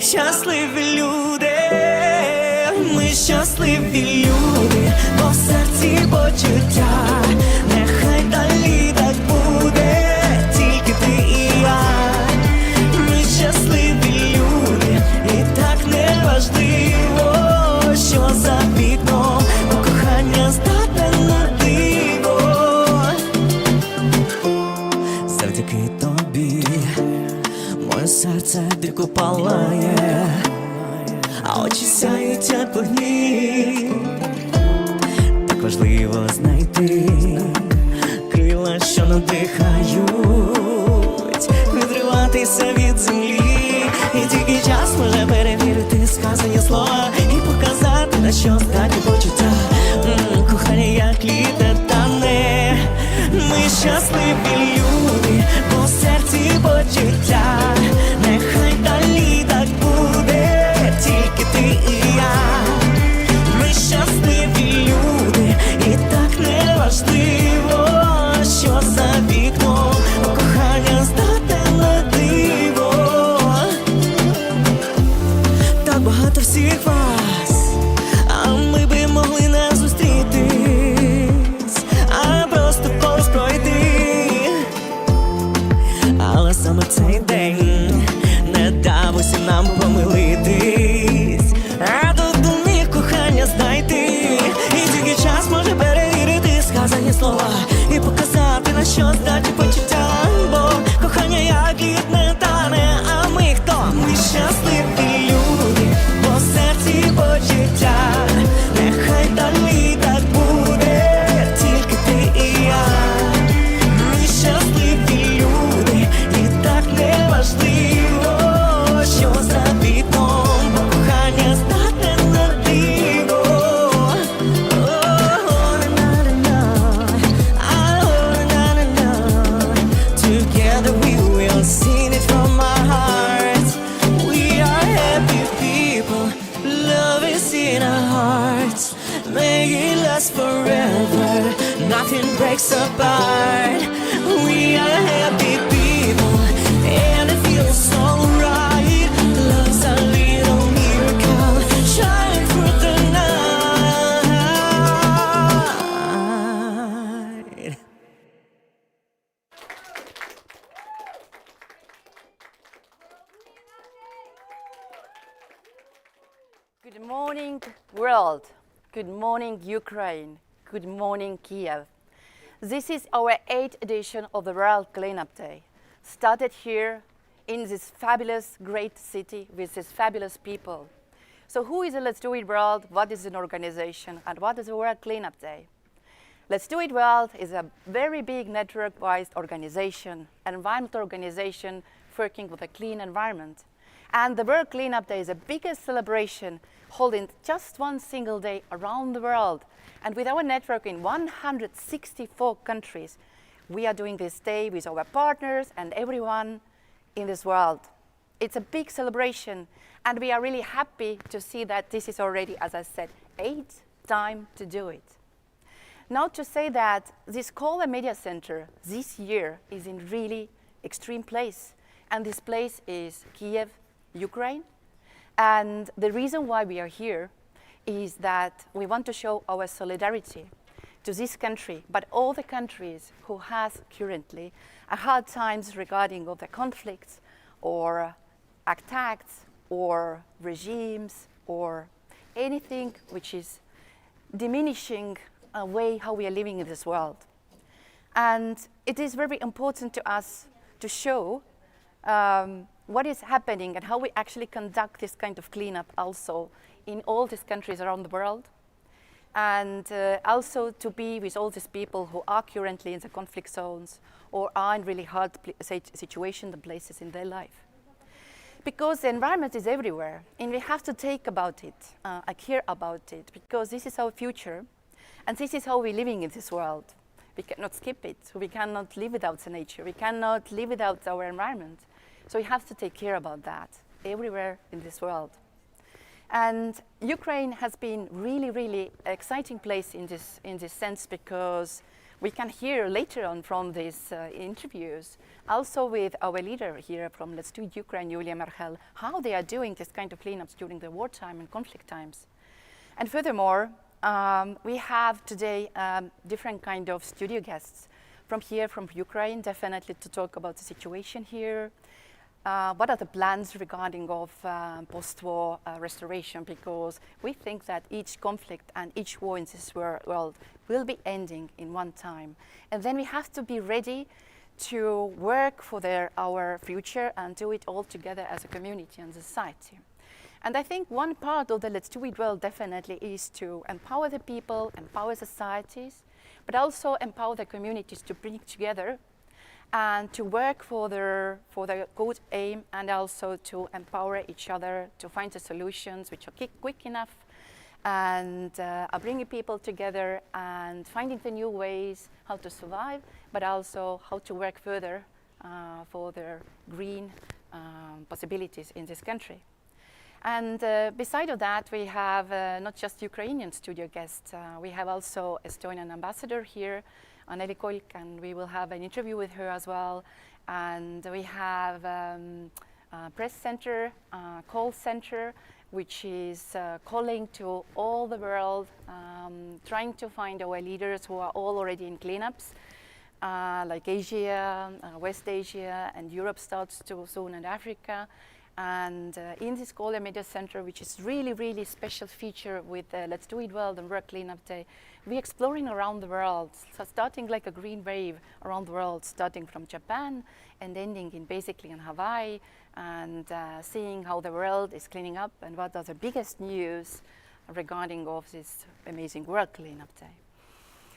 щасливі люди, ми щасливі люди, бо в серці почуття, нехай далі так буде, тільки ти і я. Ми щасливі люди, і так не важливо, що за вікном, бо кохання здатне на диво. Завдяки тобі моє серце дико палає, а очі сяють як вогні. Так важливо знайти крила, що надихають, відриватися від землі. І тільки час може перевірити сказані слова і показати, на що здатні почуття. Кохання як літе тане, ми щасливі люди, бо в серці почуття, нехай далі так буде, тільки ти і я. Ми щасливі люди, і так не важливо, що за вікном, кохання здатне на диво. Так багато всіх вас, а ми би могли не зустрітись, а просто повз пройти. Але саме цей день не дав усім нам помилитись, а тут у них кохання знайти. І тільки час може перевірити сказані слова і показати, на що здатні почуття. Бо кохання як лід не тане, а ми хто? Ми щасливі люди, бо в серці почуття, нехай далі так буде, тільки ти і я. Ми щасливі люди, і так не важливо, що за вікном, бо кохання здатне на диво. Together we will sing it from our hearts. We are happy people, love is in our hearts. May it last forever, nothing breaks apart. We are happy people, and it feels so right. Love's a little miracle, shine through the night. Good morning, world. Good morning, Ukraine. Good morning, Kiev. This is our 8th edition of the World Cleanup Day. Started here in this fabulous, great city with these fabulous people. So who is the Let's Do It World? What is an organization? And what is the World Cleanup Day? Let's Do It World is a very big network-wise organization, an environmental organization working with a clean environment. And the World Cleanup Day is the biggest celebration holding just one single day around the world. And with our network in 164 countries, we are doing this day with our partners and everyone in this world. It's a big celebration, and we are really happy to see that this is already, as I said, 8th time to do it. Now to say that this Kola Media Center this year is in really extreme place, and this place is Kiev, Ukraine. And the reason why we are here is that we want to show our solidarity to this country, but all the countries who has currently a hard times regarding of the conflicts or attacks or regimes or anything which is diminishing a way how we are living in this world. And it is very important to us to show what is happening and how we actually conduct this kind of cleanup also in all these countries around the world. And also to be with all these people who are currently in the conflict zones or are in really hard situations and places in their life. Because the environment is everywhere, and we have to take about it, care about it, because this is our future, and this is how we're living in this world. We cannot skip it. We cannot live without the nature. We cannot live without our environment. So we have to take care about that everywhere in this world. And Ukraine has been really, really exciting place in this sense, because we can hear later on from these interviews, also with our leader here from Let's Do It Ukraine, Yulia Marhel, how they are doing this kind of cleanups during the wartime and conflict times. And furthermore, we have today different kind of studio guests from here, from Ukraine, definitely to talk about the situation here. What are the plans regarding of post-war restoration? Because we think that each conflict and each war in this world will be ending in one time. And then we have to be ready to work for our future and do it all together as a community and society. And I think one part of the Let's Do It Well definitely is to empower the people, empower societies, but also empower the communities to bring together and to work for their good aim, and also to empower each other to find the solutions which are quick enough, and are bringing people together and finding the new ways how to survive, but also how to work further for their green possibilities in this country. And beside of that, we have not just Ukrainian studio guests, we have also Estonian ambassador here, Anneli Kolk, and we will have an interview with her as well. And we have a press center, call center, which is calling to all the world, trying to find our leaders who are all already in cleanups, like Asia, West Asia, and Europe starts to soon, and Africa. And in this Call Media Center, which is really special feature with Let's Do It Well and World Cleanup Day, we're exploring around the world, so starting like a green wave around the world, starting from Japan and ending in basically in Hawaii, and seeing how the world is cleaning up and what are the biggest news regarding of this amazing World Cleanup Day.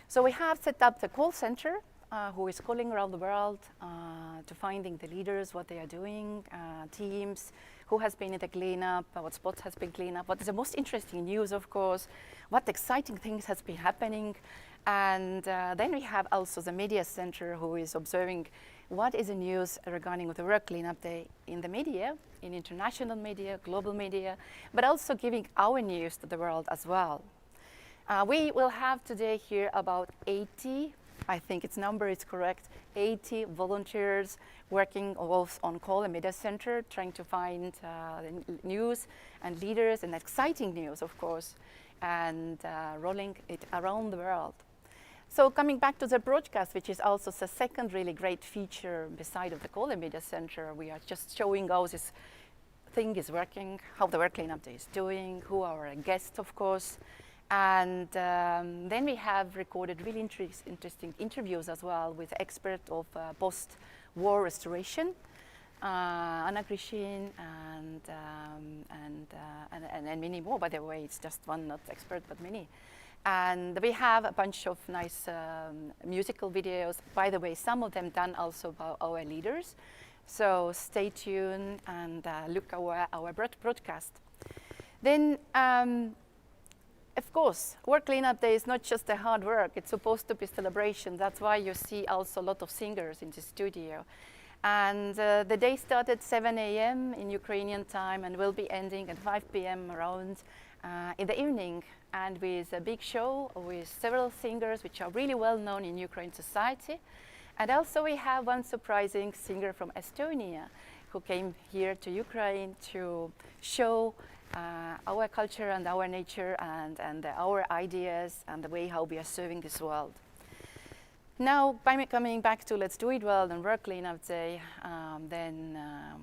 So we have set up the call center, who is calling around the world to finding the leaders, what they are doing, teams, who has been in the cleanup, what spots has been cleaned up, what is the most interesting news, of course, what exciting things has been happening. And then we have also the media center, who is observing what is the news regarding the World Cleanup Day in the media, in international media, global media, but also giving our news to the world as well. We will have today here about 80, I think its number is correct, 80 volunteers working on Call and Media Center, trying to find news and leaders and exciting news, of course, and rolling it around the world. So coming back to the broadcast, which is also the second really great feature beside of the Call and Media Center, we are just showing how this thing is working, how the World Cleanup Day is doing, who are our guests, of course. And then we have recorded really interesting interviews as well with experts of post-war restoration, Anna Grishin, and many more, by the way. It's just one, not expert, but many. And we have a bunch of nice musical videos, by the way, some of them done also by our leaders. So stay tuned and look our broadcast. Then, of course, World Cleanup Day is not just a hard work, it's supposed to be celebration. That's why you see also a lot of singers in the studio. And the day started 7 a.m. in Ukrainian time and will be ending at 5 p.m. around in the evening, and with a big show with several singers which are really well known in Ukraine society. And also we have one surprising singer from Estonia who came here to Ukraine to show our culture and our nature and our ideas and the way how we are serving this world. Now, by coming back to Let's Do It Well and World Cleanup Day, then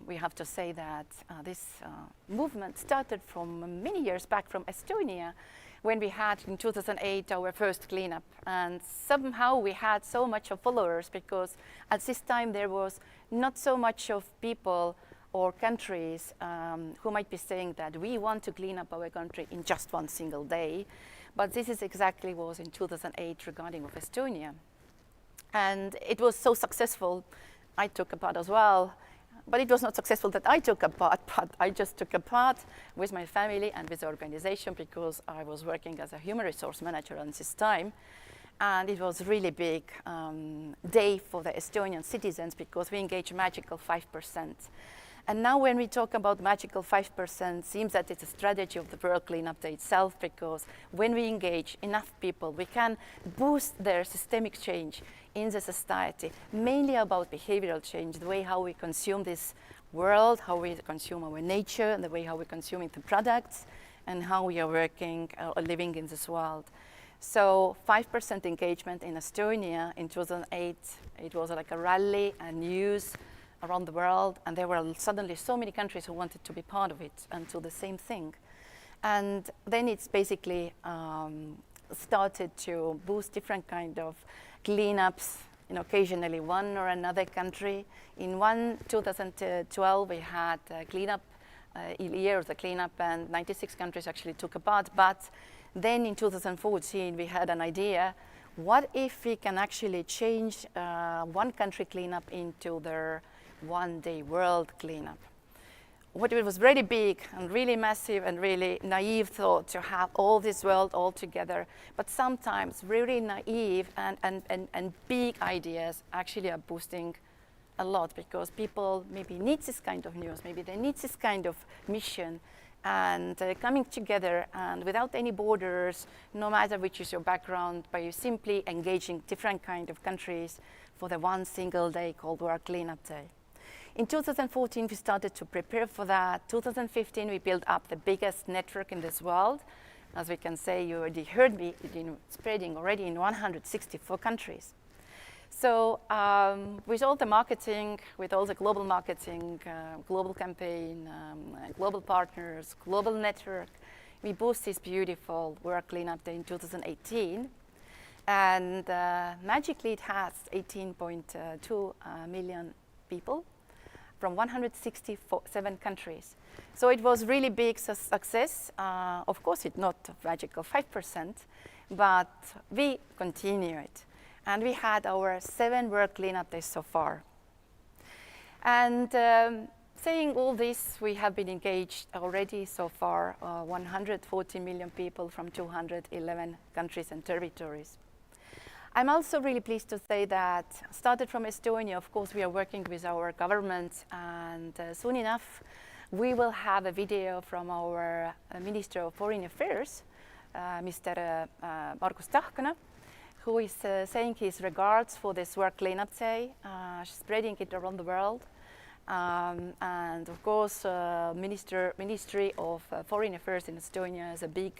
we have to say that this movement started from many years back from Estonia, when we had in 2008 our first cleanup. And somehow we had so much of followers, because at this time there was not so much of people or countries who might be saying that we want to clean up our country in just one single day. But this is exactly was in 2008 regarding of Estonia. And it was so successful, I took a part as well. But it was not successful that I took a part, but I just took a part with my family and with the organization, because I was working as a human resource manager at this time. And it was really big day for the Estonian citizens, because we engaged a magical 5%. And now when we talk about magical 5%, seems that it's a strategy of the World Cleanup Day itself, because when we engage enough people, we can boost their systemic change in the society, mainly about behavioral change, the way how we consume this world, how we consume our nature, and the way how we're consuming the products, and how we are working or living in this world. So 5% engagement in Estonia in 2008, it was like a rally and news around the world, and there were suddenly so many countries who wanted to be part of it and do the same thing. And then it's basically started to boost different kind of cleanups in occasionally one or another country. In 2012, we had a cleanup, year of the cleanup, and 96 countries actually took a part. But then in 2014, we had an idea, what if we can actually change one country cleanup into their one-day world cleanup? What it was really big and really massive and really naive thought to have all this world all together, but sometimes really naive and big ideas actually are boosting a lot, because people maybe need this kind of news, maybe they need this kind of mission, and coming together and without any borders, no matter which is your background, by simply engaging different kind of countries for the one single day called World Cleanup Day. In 2014, we started to prepare for that. 2015, we built up the biggest network in this world. As we can say, you already heard me, spreading already in 164 countries. So with all the marketing, with all the global marketing, global campaign, global partners, global network, we boost this beautiful World Cleanup Day in 2018. And magically, it has 18.2 million people from 167 countries. So it was really big success. Of course, it's not a magical 5%, but we continue it. And we had our 7 World Cleanup Days so far. And saying all this, we have been engaged already so far, 140 million people from 211 countries and territories. I'm also really pleased to say that, started from Estonia, of course, we are working with our government, and soon enough, we will have a video from our Minister of Foreign Affairs, Mr. Margus Tahkana, who is saying his regards for this World Cleanup Day, spreading it around the world. And of course, Ministry of Foreign Affairs in Estonia is a big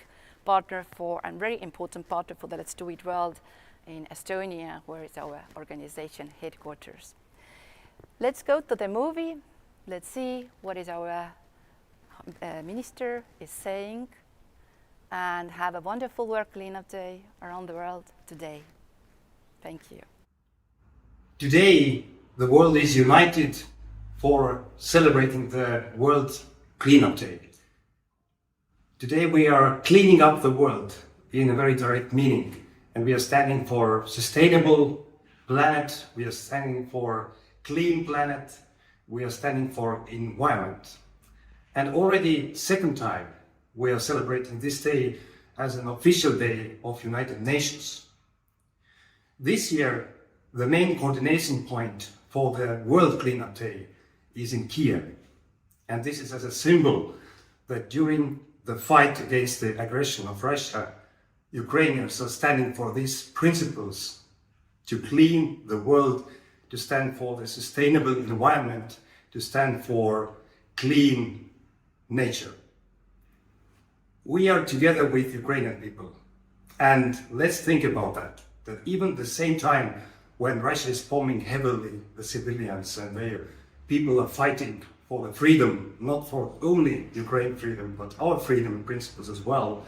partner for, and very important partner for the Let's Do It World in Estonia, where is our organization headquarters. Let's go to the movie. Let's see what is our minister is saying, and have a wonderful World Cleanup Day around the world today. Thank you. Today, the world is united for celebrating the World Cleanup Day. Today we are cleaning up the world in a very direct meaning. And we are standing for sustainable planet, we are standing for clean planet, we are standing for environment. And already second time we are celebrating this day as an official day of United Nations. This year, the main coordination point for the World Cleanup Day is in Kiev. And this is as a symbol that during the fight against the aggression of Russia, Ukrainians are standing for these principles to clean the world, to stand for the sustainable environment, to stand for clean nature. We are together with Ukrainian people, and let's think about that even the same time when Russia is bombing heavily the civilians and their people are fighting for the freedom, not for only Ukraine freedom, but our freedom and principles as well,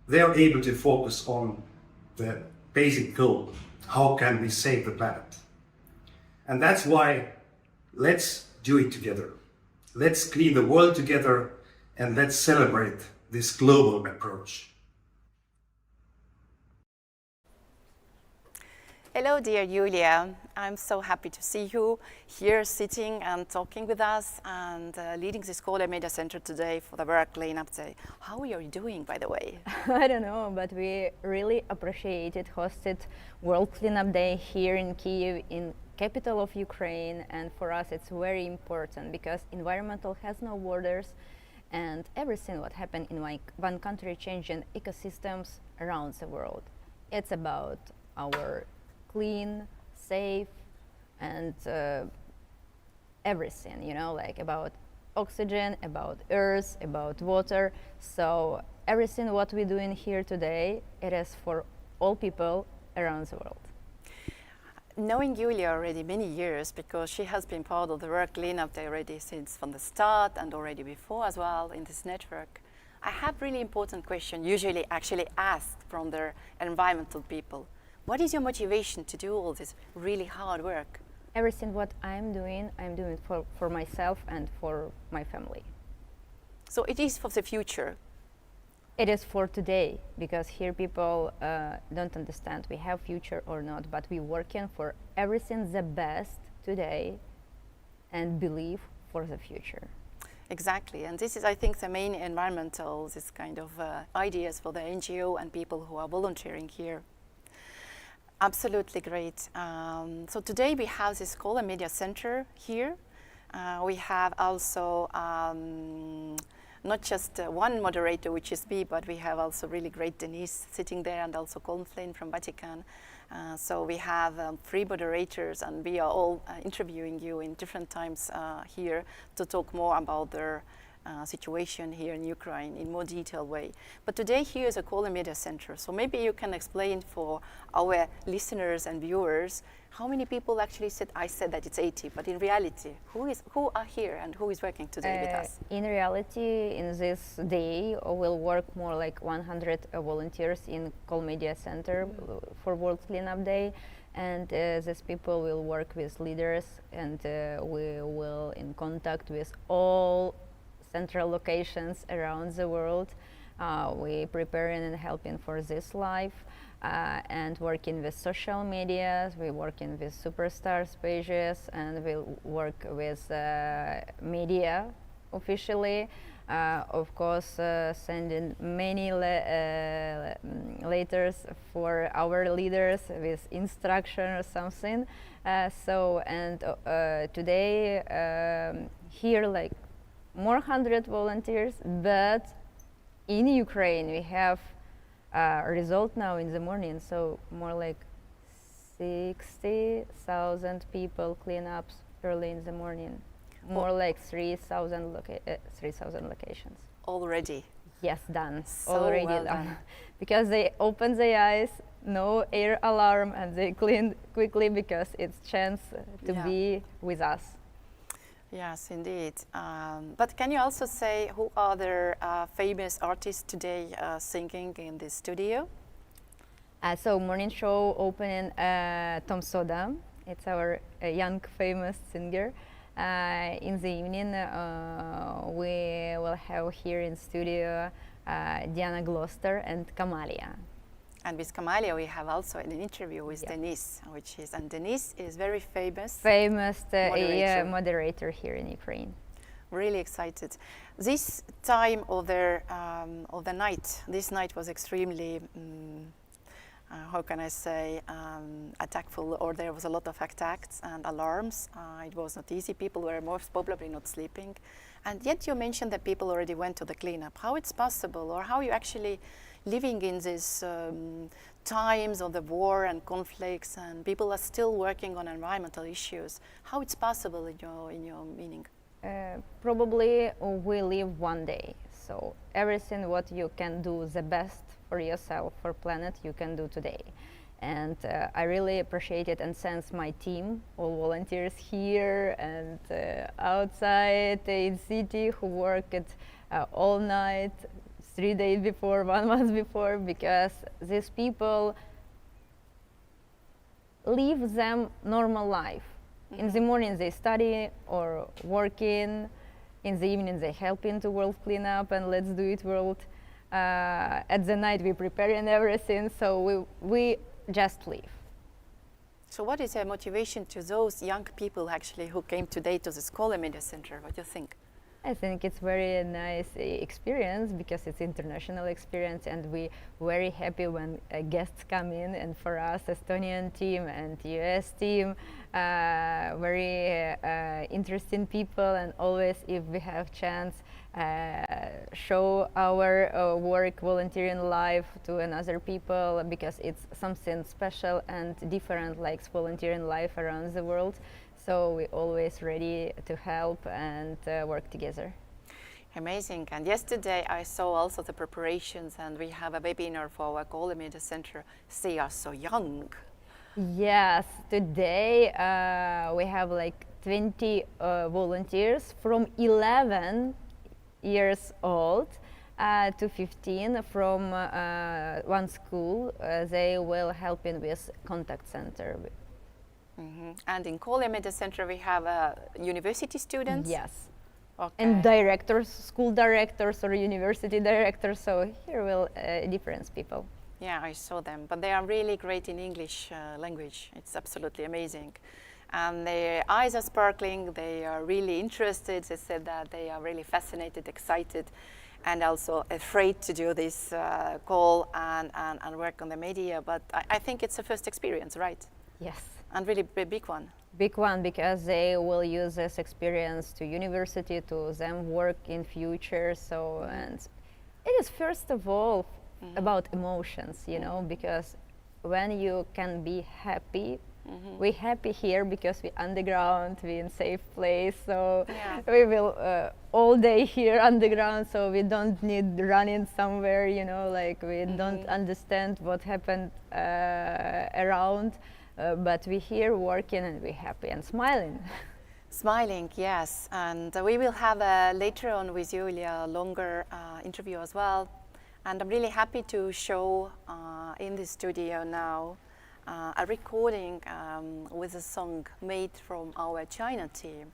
they are able to focus on the basic goal. How can we save the planet? And that's why let's do it together. Let's clean the world together, and let's celebrate this global approach. Hello, dear Julia. I'm so happy to see you here sitting and talking with us and leading this Koole Media Center today for the World Cleanup Day. How are you doing, by the way? I don't know, but we really appreciated hosted World Cleanup Day here in Kiev in capital of Ukraine, and for us it's very important because environmental has no borders, and everything what happened in one country changing ecosystems around the world. It's about our clean, safe, and everything, you know, like about oxygen, about earth, about water. So everything what we're doing here today, it is for all people around the world. Knowing Yulia already many years, because she has been part of the World Cleanup Day already since from the start and already before as well in this network, I have really important question usually actually asked from the environmental people. What is your motivation to do all this really hard work? Everything what I'm doing for myself and for my family. So it is for the future. It is for today, because here people don't understand we have future or not, but we working for everything the best today and believe for the future. Exactly, and this is, I think, the main environmental, this kind of ideas for the NGO and people who are volunteering here. Absolutely great. So today we have this Scholar Media Center here. We have also not just one moderator, which is me, but we have also really great Denise sitting there, and also Colin Flynn from Vatican. So we have 3 moderators, and we are all interviewing you in different times here to talk more about their situation here in Ukraine in more detailed way. But today here is a Kola Media Center, so maybe you can explain for our listeners and viewers how many people actually said, I said that it's 80, but in reality, who are here and who is working today with us? In reality, in this day, will work more like 100 volunteers in Kola Media Center for World Cleanup Day. And these people will work with leaders, and we will in contact with all central locations around the world. We preparing and helping for this live, and working with social media. We working with superstars pages, and we work with media officially. Of course, sending many letters for our leaders with instruction or something. Today here like more 100 volunteers, but in Ukraine we have a result now in the morning, so more like 60,000 people cleanups early in the morning, more like 3,000 locations. Already? Yes, done. So already well done. Because they open the eyes, no air alarm, and they clean quickly because it's chance to be with us. Yes, indeed. But can you also say who are the famous artists today singing in the studio? So morning show opening Tom Soda. It's our young famous singer. In the evening we will have here in studio Diana Gloucester and Kamalia. And with Kamalia we have also an interview with Denise, and Denise is very famous moderator here in Ukraine. Really excited. This time of the night, this night was extremely, how can I say, attackful, or there was a lot of attacks and alarms. It was not easy. People were most probably not sleeping. And yet you mentioned that people already went to the cleanup. How it's possible, or how you actually living in these times of the war and conflicts, and people are still working on environmental issues. How it's possible in your meaning? Probably we live one day, so everything what you can do the best for yourself, for planet, you can do today. And I really appreciate it and thanks my team, all volunteers here and outside in city who worked all night, 3 days before, 1 month before, because these people live them normal life. Mm-hmm. In the morning they study or working, in the evening they help into world cleanup and let's do it world. At the night we preparing everything, so we just live. So what is a motivation to those young people actually who came today to the Scholar Media Center? What do you think? I think it's very nice experience because it's international experience, and we very happy when guests come in. And for us, Estonian team and US team, very interesting people. And always, if we have chance, show our work, volunteering life to another people, because it's something special and different, like volunteering life around the world. So we're always ready to help and work together. Amazing. And yesterday I saw also the preparations, and we have a webinar for our Kooli Media Center. They are so young. Yes, today we have like 20 volunteers from 11 years old to 15 from one school. They will help in with contact center. And in Kooli Media Center we have university students? Yes. Okay. And directors, school directors or university directors, so here will different people. Yeah, I saw them, but they are really great in English language. It's absolutely amazing. And their eyes are sparkling, they are really interested. They said that they are really fascinated, excited, and also afraid to do this call and work on the media. But I think it's a first experience, right? Yes. And really big one. Big one, because they will use this experience to university, to them work in future. So, and it is first of all about emotions, you know, because when you can be happy, we're happy here because we're underground, we're in safe place. So we will all day here underground, so we don't need running somewhere, you know, like we don't understand what happened around. But we're here working and we're happy and smiling. Smiling, yes. And we will have later on with Julia a longer interview as well. And I'm really happy to show in the studio now a recording with a song made from our China team.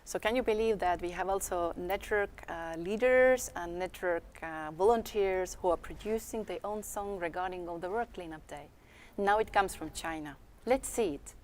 So can you believe that we have also network leaders and network volunteers who are producing their own song regarding of the World Cleanup Day. Now it comes from China. Let's see it.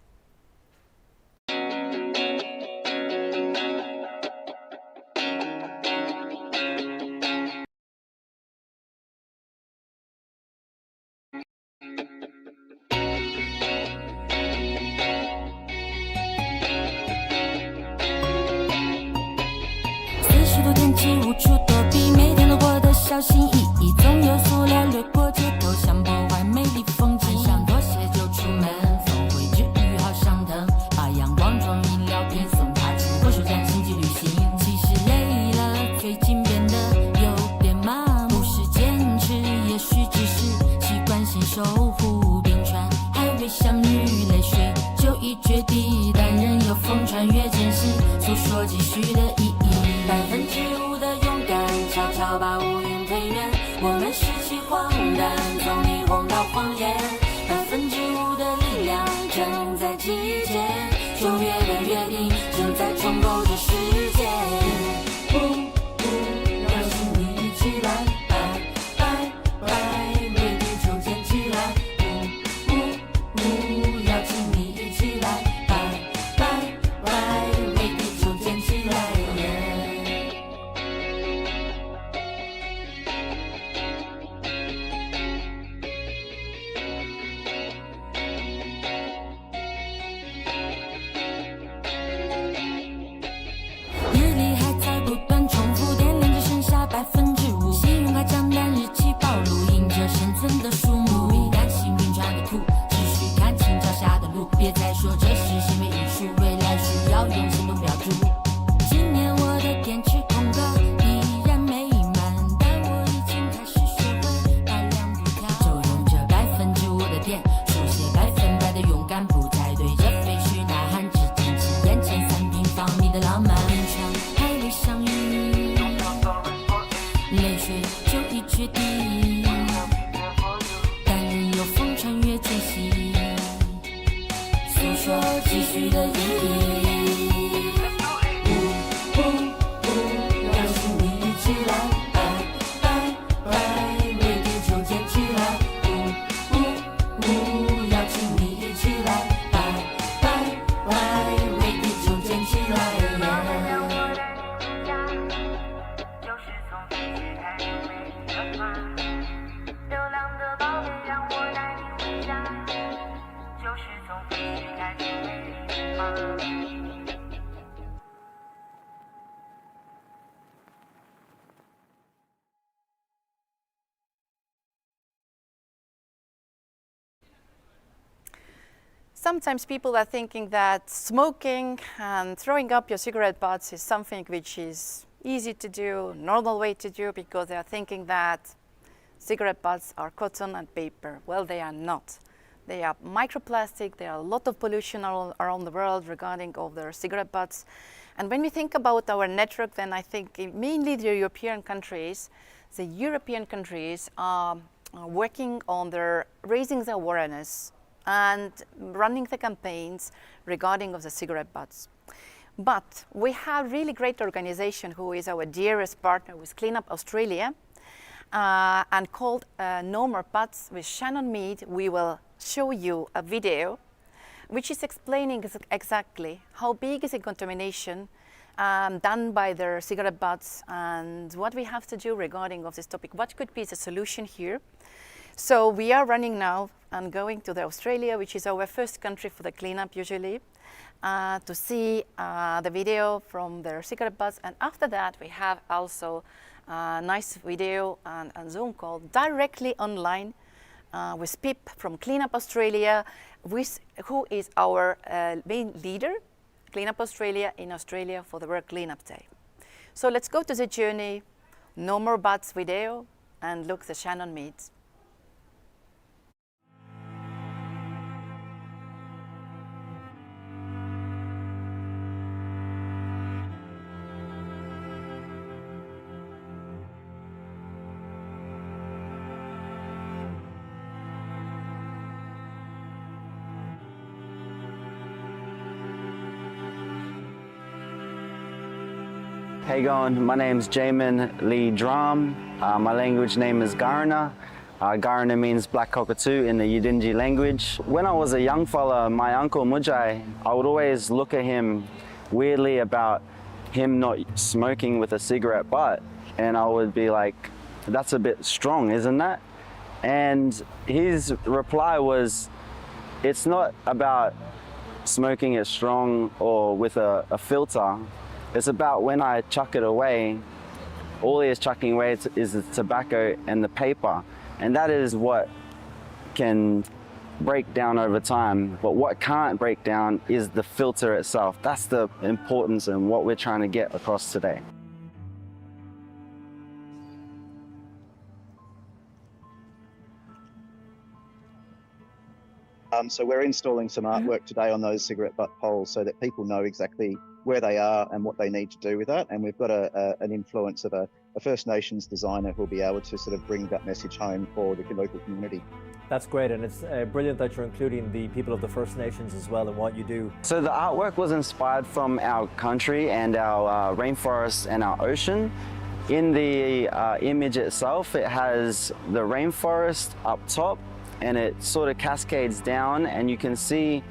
40度天气无处躲避，每天都过得小心翼翼，总有塑料掠过街头，想破坏美丽风景。想脱鞋就出门，总会至于好上腾，把阳光装饮料瓶送他去过手站星际旅行。其实累了，最近变得有点麻木，不是坚持，也许只是习惯性守护。冰川还未相遇，泪水就已决堤，但仍有风穿越间隙，诉说继续的意义。5%的勇敢，悄悄把乌云推远。我们拾起荒诞，从霓虹到谎言。5%的力量正在集结，9月的约定正在重构这世界。邀请你一起来，为地球捡起来。邀请你一起来，为地球捡起来。日历还在不断重复，电量只剩下5%，信用卡账单日期暴露，印着深层的数目。别担心冰川的苦，只需看清脚下的路。别再说这是行为艺术，未来需要用行动标注。今年我的电池空格依然美满，但我已经开始学会把亮度调。就用这5%的电，书写100%的勇敢，不再对着废墟呐喊，只捡起眼前3平方米的浪漫。冰川还未相遇，泪水就已决堤，但仍有风穿越间隙，诉说继续的意义。邀请你一起来，为地球捡起来。邀请你一起来，为地球捡起来。Sometimes people are thinking that smoking and throwing up your cigarette butts is something which is easy to do, normal way to do, because they are thinking that cigarette butts are cotton and paper. Well, they are not. They are microplastic. There are a lot of pollution around the world regarding of their cigarette butts. And when we think about our network, then I think mainly the European countries are working on raising the awareness and running the campaigns regarding of the cigarette butts. But we have really great organization who is our dearest partner with Clean Up Australia and called No More Butts with Shannon Mead. We will show you a video which is explaining exactly how big is the contamination done by their cigarette butts and what we have to do regarding of this topic, what could be the solution here. So we are running now and going to Australia, which is our first country for the cleanup usually, to see the video from their cigarette butts. And after that, we have also a nice video and Zoom call directly online with Pip from Clean Up Australia, who is our main leader, Clean Up Australia in Australia for the World Cleanup Day. So let's go to the journey, No More Butts video, and look the Shannon Meads. Hey going, my name's Jamin Lee Drum. My language name is Garana. Garana means black cockatoo in the Yidinji language. When I was a young fella, my uncle Mujai, I would always look at him weirdly about him not smoking with a cigarette butt. And I would be like, that's a bit strong, isn't that? And his reply was, it's not about smoking it strong or with a filter. It's about when I chuck it away, all he is chucking away is the tobacco and the paper. And that is what can break down over time. But what can't break down is the filter itself. That's the importance and what we're trying to get across today. So we're installing some artwork today on those cigarette butt poles so that people know exactly where they are and what they need to do with that. And we've got an influence of a First Nations designer who'll be able to sort of bring that message home for the local community. That's great, and it's brilliant that you're including the people of the First Nations as well in what you do. So the artwork was inspired from our country and our rainforests and our ocean. In the image itself, it has the rainforest up top, and it sort of cascades down, and you can see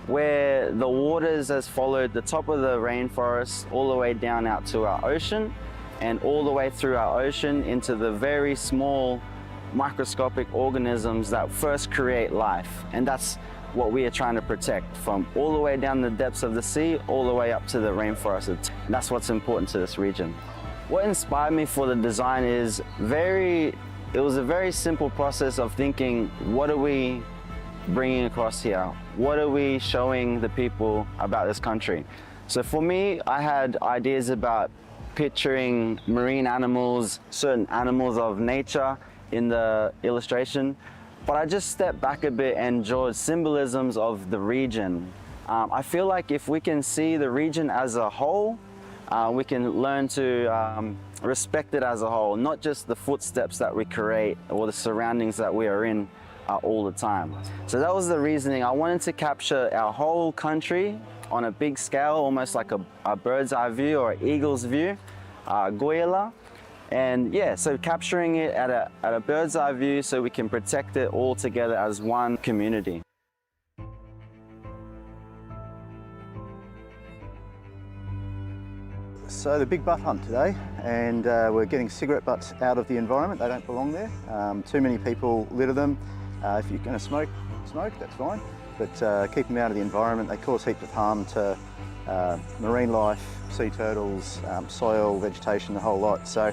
where the waters has followed the top of the rainforest all the way down out to our ocean, and all the way through our ocean into the very small microscopic organisms that first create life. And that's what we are trying to protect, from all the way down the depths of the sea, all the way up to the rainforest. And that's what's important to this region. What inspired me for the design is it was a very simple process of thinking, what are we bringing across here? What are we showing the people about this country? So for me, I had ideas about picturing marine animals, certain animals of nature in the illustration, but I just stepped back a bit and drew symbolisms of the region. I feel like if we can see the region as a whole, we can learn to respect it as a whole, not just the footsteps that we create or the surroundings that we are in all the time. So that was the reasoning. I wanted to capture our whole country on a big scale, almost like a bird's eye view or an eagle's view, goyala. And yeah, so capturing it at a bird's eye view so we can protect it all together as one community. So the big butt hunt today, and we're getting cigarette butts out of the environment. They don't belong there. Too many people litter them. If you're going to smoke, that's fine. but keep them out of the environment. They cause heaps of harm to marine life, sea turtles, soil, vegetation, the whole lot. So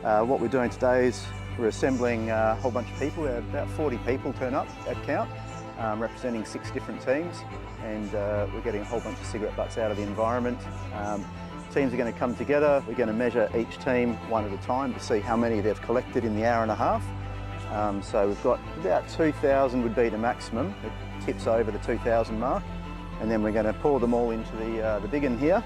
what we're doing today is we're assembling a whole bunch of people. About 40 people turn up at count, representing 6 different teams, and we're getting a whole bunch of cigarette butts out of the environment. Teams are going to come together. We're going to measure each team one at a time to see how many they've collected in the hour and a half. So we've got about 2,000 would be the maximum. It tips over the 2,000 mark, and then we're going to pour them all into the big one here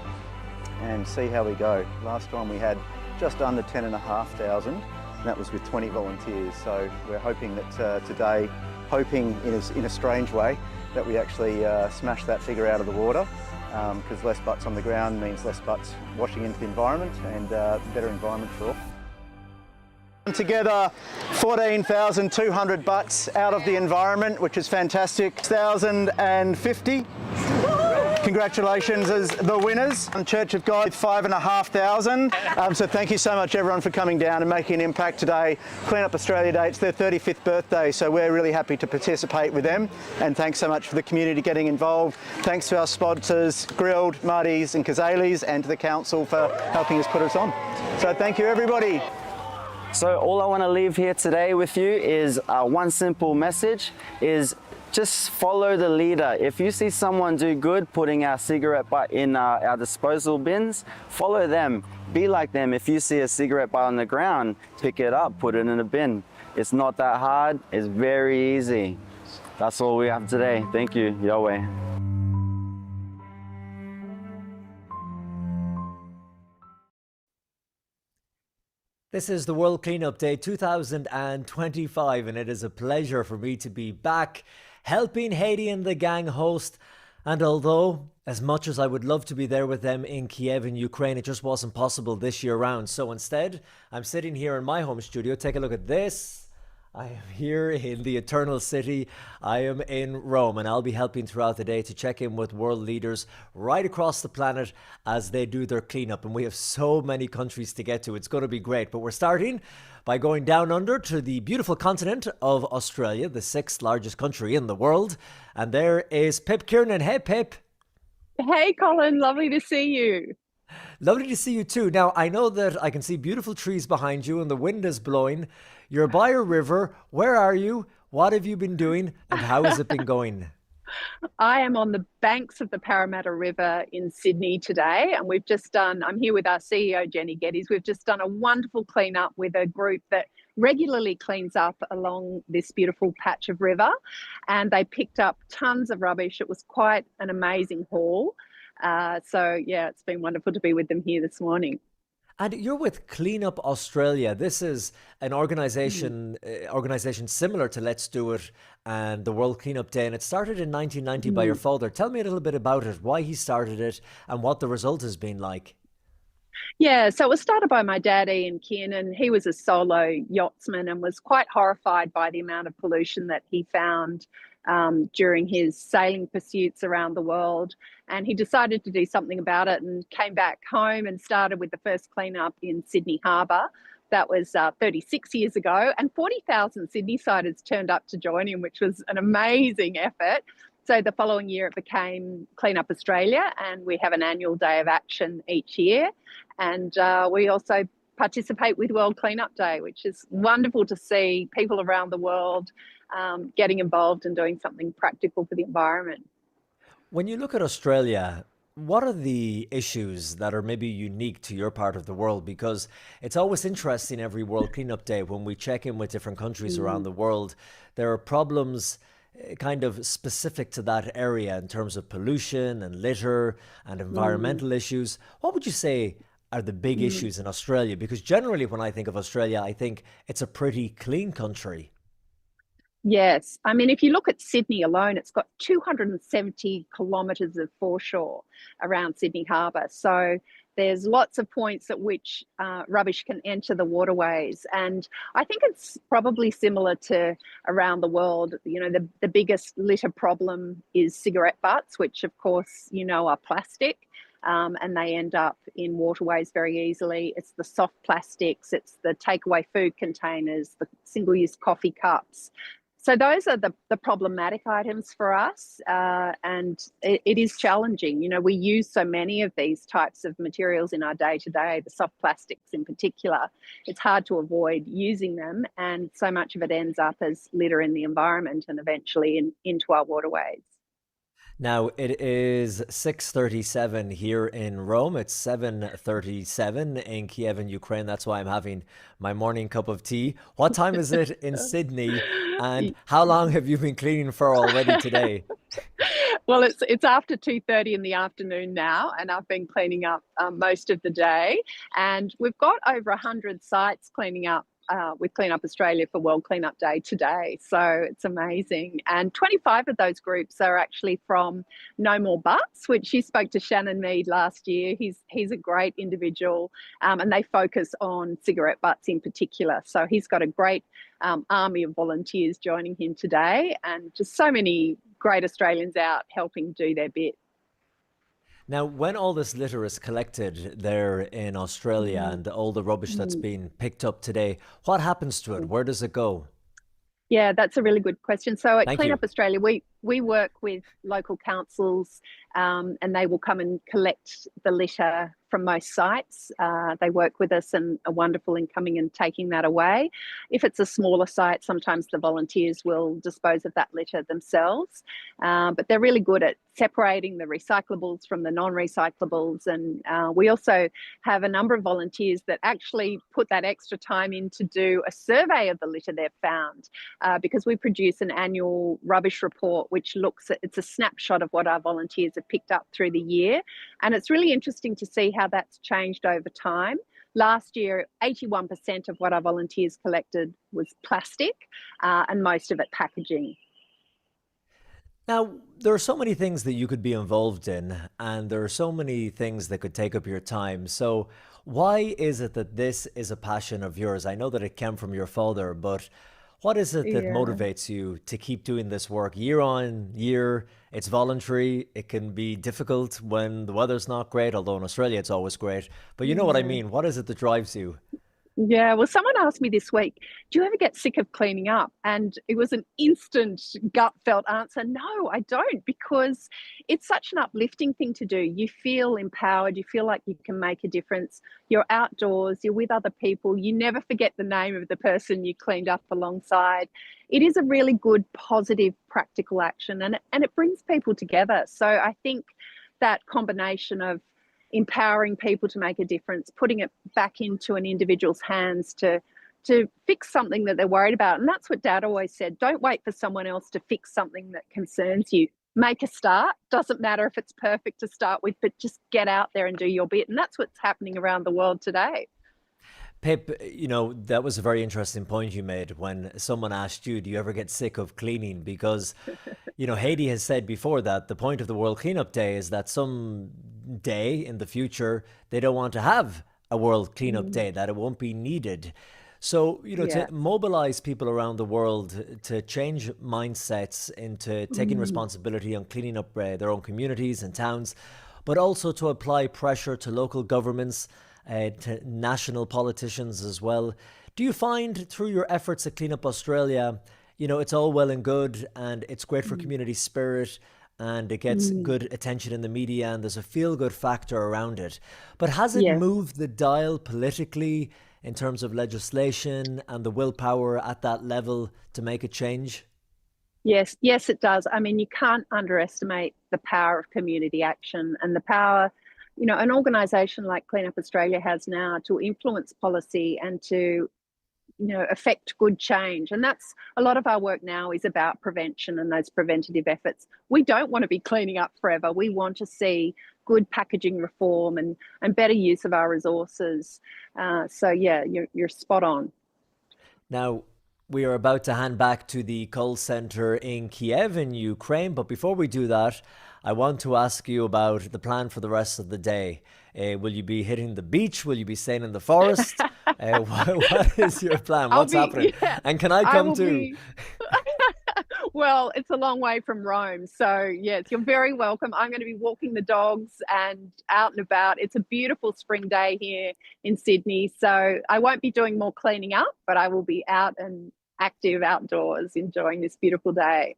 and see how we go. Last time we had just under 10,500, and that was with 20 volunteers. So we're hoping that today, in a strange way, that we actually smash that figure out of the water, because less butts on the ground means less butts washing into the environment and better environment for all. Together 14,200 butts out of the environment, which is fantastic. 1,050. Congratulations as the winners. Church of God, 5,500. So thank you so much everyone for coming down and making an impact today. Clean Up Australia Day, it's their 35th birthday, so we're really happy to participate with them. And thanks so much for the community getting involved. Thanks to our sponsors, Grilled, Marty's and Kazali's, and to the council for helping us put us on. So thank you everybody. So all I want to leave here today with you is one simple message, is just follow the leader. If you see someone do good putting our cigarette butt in our disposal bins, follow them. Be like them. If you see a cigarette butt on the ground, pick it up, put it in a bin. It's not that hard. It's very easy. That's all we have today. Thank you, Yahweh. This is the World Cleanup Day 2025, and it is a pleasure for me to be back helping Haiti and the gang host. And although, as much as I would love to be there with them in Kiev in Ukraine, it just wasn't possible this year round. So instead, I'm sitting here in my home studio. Take a look at this. I am here in the Eternal City. I am in Rome, and I'll be helping throughout the day to check in with world leaders right across the planet as they do their cleanup. And we have so many countries to get to. It's going to be great. But we're starting by going down under to the beautiful continent of Australia, the 6th largest country in the world. And there is Pip Kiernan. Hey, Pip. Hey, Colin. Lovely to see you. Lovely to see you too. Now, I know that I can see beautiful trees behind you and the wind is blowing. You're by a river. Where are you? What have you been doing? And how has it been going? I am on the banks of the Parramatta River in Sydney today, and I'm here with our CEO, Jenny Geddes. We've just done a wonderful cleanup with a group that regularly cleans up along this beautiful patch of river, and they picked up tons of rubbish. It was quite an amazing haul. So yeah, it's been wonderful to be with them here this morning. And you're with Clean Up Australia. This is an organisation similar to Let's Do It and the World Cleanup Day. And it started in 1990 by your father. Tell me a little bit about it, why he started it and what the result has been like. Yeah, so it was started by my dad, Ian Kiernan. He was a solo yachtsman and was quite horrified by the amount of pollution that he found during his sailing pursuits around the world. And he decided to do something about it and came back home and started with the first cleanup in Sydney Harbour. That was 36 years ago, and 40,000 Sydney-siders turned up to join him, which was an amazing effort. So the following year it became Clean Up Australia, and we have an annual day of action each year. And we also participate with World Cleanup Day, which is wonderful to see people around the world getting involved and doing something practical for the environment. When you look at Australia, what are the issues that are maybe unique to your part of the world? Because it's always interesting every World Cleanup Day when we check in with different countries around the world. There are problems kind of specific to that area in terms of pollution and litter and environmental issues. What would you say are the big issues in Australia? Because generally when I think of Australia, I think it's a pretty clean country. Yes. I mean, if you look at Sydney alone, it's got 270 kilometres of foreshore around Sydney Harbour. So there's lots of points at which rubbish can enter the waterways. And I think it's probably similar to around the world. You know, the biggest litter problem is cigarette butts, which of course, you know, are plastic. And they end up in waterways very easily. It's the soft plastics, it's the takeaway food containers, the single-use coffee cups. So those are the problematic items for us, and it is challenging. You know, we use so many of these types of materials in our day-to-day, the soft plastics in particular. It's hard to avoid using them, and so much of it ends up as litter in the environment and eventually into our waterways. Now it is 6:37 here in Rome. It's 7:37 in Kiev in Ukraine. That's why I'm having my morning cup of tea. What time is it in Sydney? And how long have you been cleaning for already today? Well, it's after 2:30 in the afternoon now, and I've been cleaning up most of the day. And we've got over 100 sites cleaning up with Clean Up Australia for World Cleanup Day today. So it's amazing. And 25 of those groups are actually from No More Butts, which you spoke to Shannon Mead last year. He's a great individual, and they focus on cigarette butts in particular. So he's got a great army of volunteers joining him today, and just so many great Australians out helping do their bit. Now, when all this litter is collected there in Australia and all the rubbish that's been picked up today, what happens to it? Where does it go? Yeah, that's a really good question. So at Thank Clean you. Up Australia, we work with local councils, and they will come and collect the litter from most sites. They work with us and are wonderful in coming and taking that away. If it's a smaller site, sometimes the volunteers will dispose of that litter themselves. But they're really good at separating the recyclables from the non-recyclables. And we also have a number of volunteers that actually put that extra time in to do a survey of the litter they've found, because we produce an annual rubbish report, which looks at, it's a snapshot of what our volunteers have picked up through the year. And it's really interesting to see how that's changed over time. Last year, 81% of what our volunteers collected was plastic, and most of it packaging. Now, there are so many things that you could be involved in, and there are so many things that could take up your time. So why is it that this is a passion of yours? I know that it came from your father, but what is it that motivates you to keep doing this work year on year? It's voluntary. It can be difficult when the weather's not great, although in Australia it's always great. But you know what I mean. What is it that drives you? Yeah, well, someone asked me this week, do you ever get sick of cleaning up? And it was an instant gut felt answer. No, I don't, because it's such an uplifting thing to do. You feel empowered. You feel like you can make a difference. You're outdoors. You're with other people. You never forget the name of the person you cleaned up alongside. It is a really good, positive, practical action, and it brings people together. So I think that combination of empowering people to make a difference, putting it back into an individual's hands to fix something that they're worried about. And that's what Dad always said. Don't wait for someone else to fix something that concerns you. Make a start. Doesn't matter if it's perfect to start with, but just get out there and do your bit. And that's what's happening around the world today. Pip, you know, that was a very interesting point you made when someone asked you, do you ever get sick of cleaning? Because, you know, Haiti has said before that the point of the World Cleanup Day is that some day in the future, they don't want to have a World Cleanup Day, that it won't be needed. So, you know, to mobilize people around the world to change mindsets into taking responsibility on cleaning up their own communities and towns, but also to apply pressure to local governments, to national politicians as well. Do you find through your efforts at Clean Up Australia, you know, it's all well and good and it's great for community spirit and it gets good attention in the media and there's a feel-good factor around it. But has it moved the dial politically in terms of legislation and the willpower at that level to make a change? Yes, it does. I mean, you can't underestimate the power of community action and the power, you know, an organisation like Clean Up Australia has now to influence policy and to, you know, affect good change. And that's a lot of our work now is about prevention and those preventative efforts. We don't want to be cleaning up forever. We want to see good packaging reform and better use of our resources. So yeah, you're spot on. Now, we are about to hand back to the call center in Kiev in Ukraine. But before we do that, I want to ask you about the plan for the rest of the day. Will you be hitting the beach? Will you be staying in the forest? What is your plan? What's happening? Yeah, and can I come too? Well, it's a long way from Rome. So, yes, you're very welcome. I'm going to be walking the dogs and out and about. It's a beautiful spring day here in Sydney. So I won't be doing more cleaning up, but I will be out and active outdoors, enjoying this beautiful day.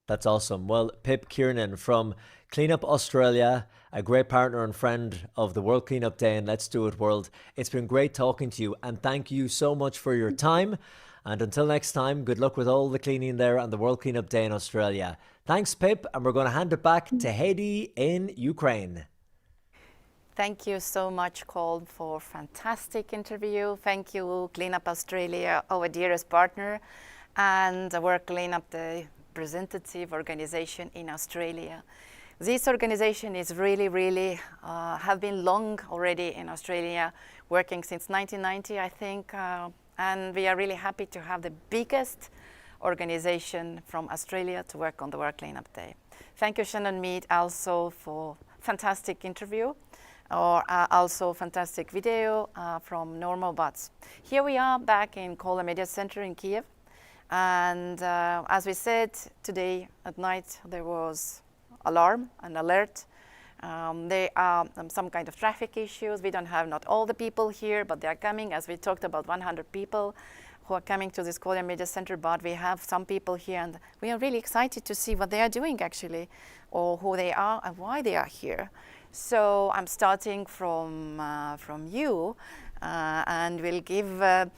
That's awesome. Well, Pip Kiernan from Cleanup Australia, a great partner and friend of the World Cleanup Day and Let's Do It World. It's been great talking to you, and thank you so much for your time. And until next time, good luck with all the cleaning there and the World Cleanup Day in Australia. Thanks, Pip, and we're going to hand it back to Haiti in Ukraine. Thank you so much, Colm, for fantastic interview. Thank you, Cleanup Australia, our dearest partner, and the World Cleanup Day representative organization in Australia. This organization is really have been long already in Australia, working since 1990, I think, and we are really happy to have the biggest organization from Australia to work on the World Cleanup Day. Thank you, Shannon Mead, also for fantastic interview, or also fantastic video from Normal Bots. Here we are back in Kola Media Center in Kiev. And as we said, today at night there was alarm and alert. There are some kind of traffic issues. We don't have not all the people here, but they are coming. As we talked about 100 people who are coming to this Kola Media Center, but we have some people here, and we are really excited to see what they are doing actually, or who they are and why they are here. So I'm starting from you, and we'll give a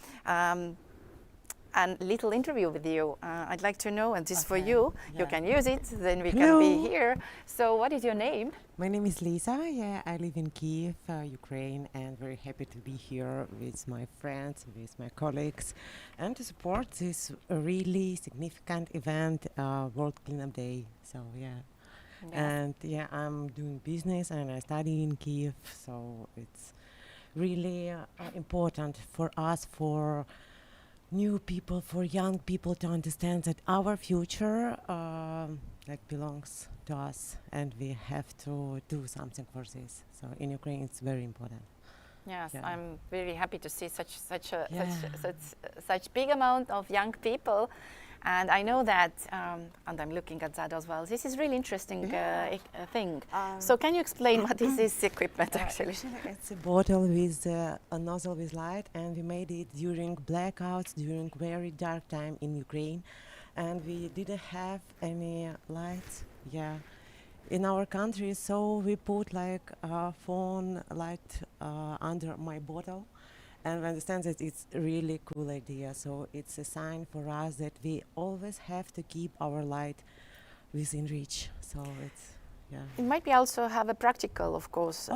little interview with you. I'd like to know, and this is for you. Yeah. You can use it, then we can be here. So what is your name? My name is Lisa. Yeah, I live in Kiev, Ukraine, and very happy to be here with my friends, with my colleagues, and to support this really significant event, World Cleanup Day. So yeah. And yeah, I'm doing business and I study in Kiev, so it's really important for us, for new people, for young people, to understand that our future belongs to us, and we have to do something for this. So in Ukraine, it's very important. Yes, yeah. I'm very happy to see such big amount of young people. And I know that, and I'm looking at that as well, this is really interesting thing. So can you explain what is this equipment actually? It's a bottle with a nozzle with light, and we made it during blackouts, during very dark time in Ukraine. And we didn't have any lights, in our country, so we put like a phone light under my bottle. And we understand that it's a really cool idea. So it's a sign for us that we always have to keep our light within reach. So it's, It might be also have a practical, of course,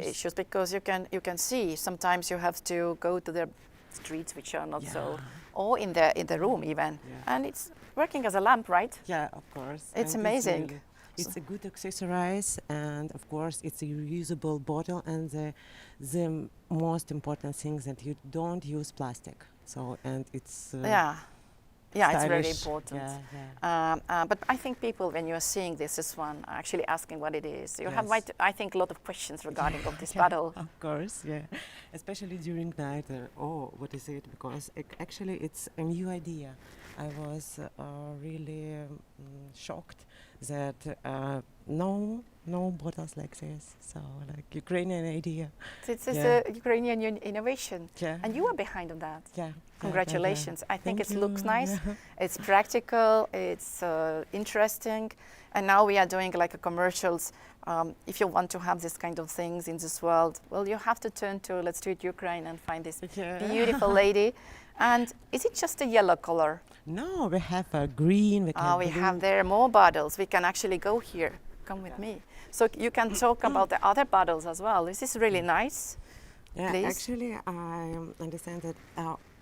issues, because you can see sometimes you have to go to the streets which are not so, or in the room even, and it's working as a lamp, right? Yeah, of course. It's amazing. It's a good accessorize, and of course it's a reusable bottle, and the most important thing is that you don't use plastic. So, and it's it's very important. But I think people, when you are seeing this one, are actually asking what it is. You have, I think, a lot of questions regarding of this bottle. Of course, especially during night. What is it? Because actually it's a new idea. I was really shocked that no bottles like this. So like Ukrainian idea. This is a Ukrainian innovation. Yeah. And you are behind on that. Yeah. Congratulations. I think Thank it you. looks nice. It's practical. It's interesting. And now we are doing like a commercials. If you want to have this kind of things in this world, well, you have to turn to Let's Do It Ukraine and find this beautiful lady. And is it just a yellow color? No, we have a green. We have there more bottles. We can actually go here. Come with me. So you can talk about the other bottles as well. This is really nice. Yeah, Please. actually, I understand that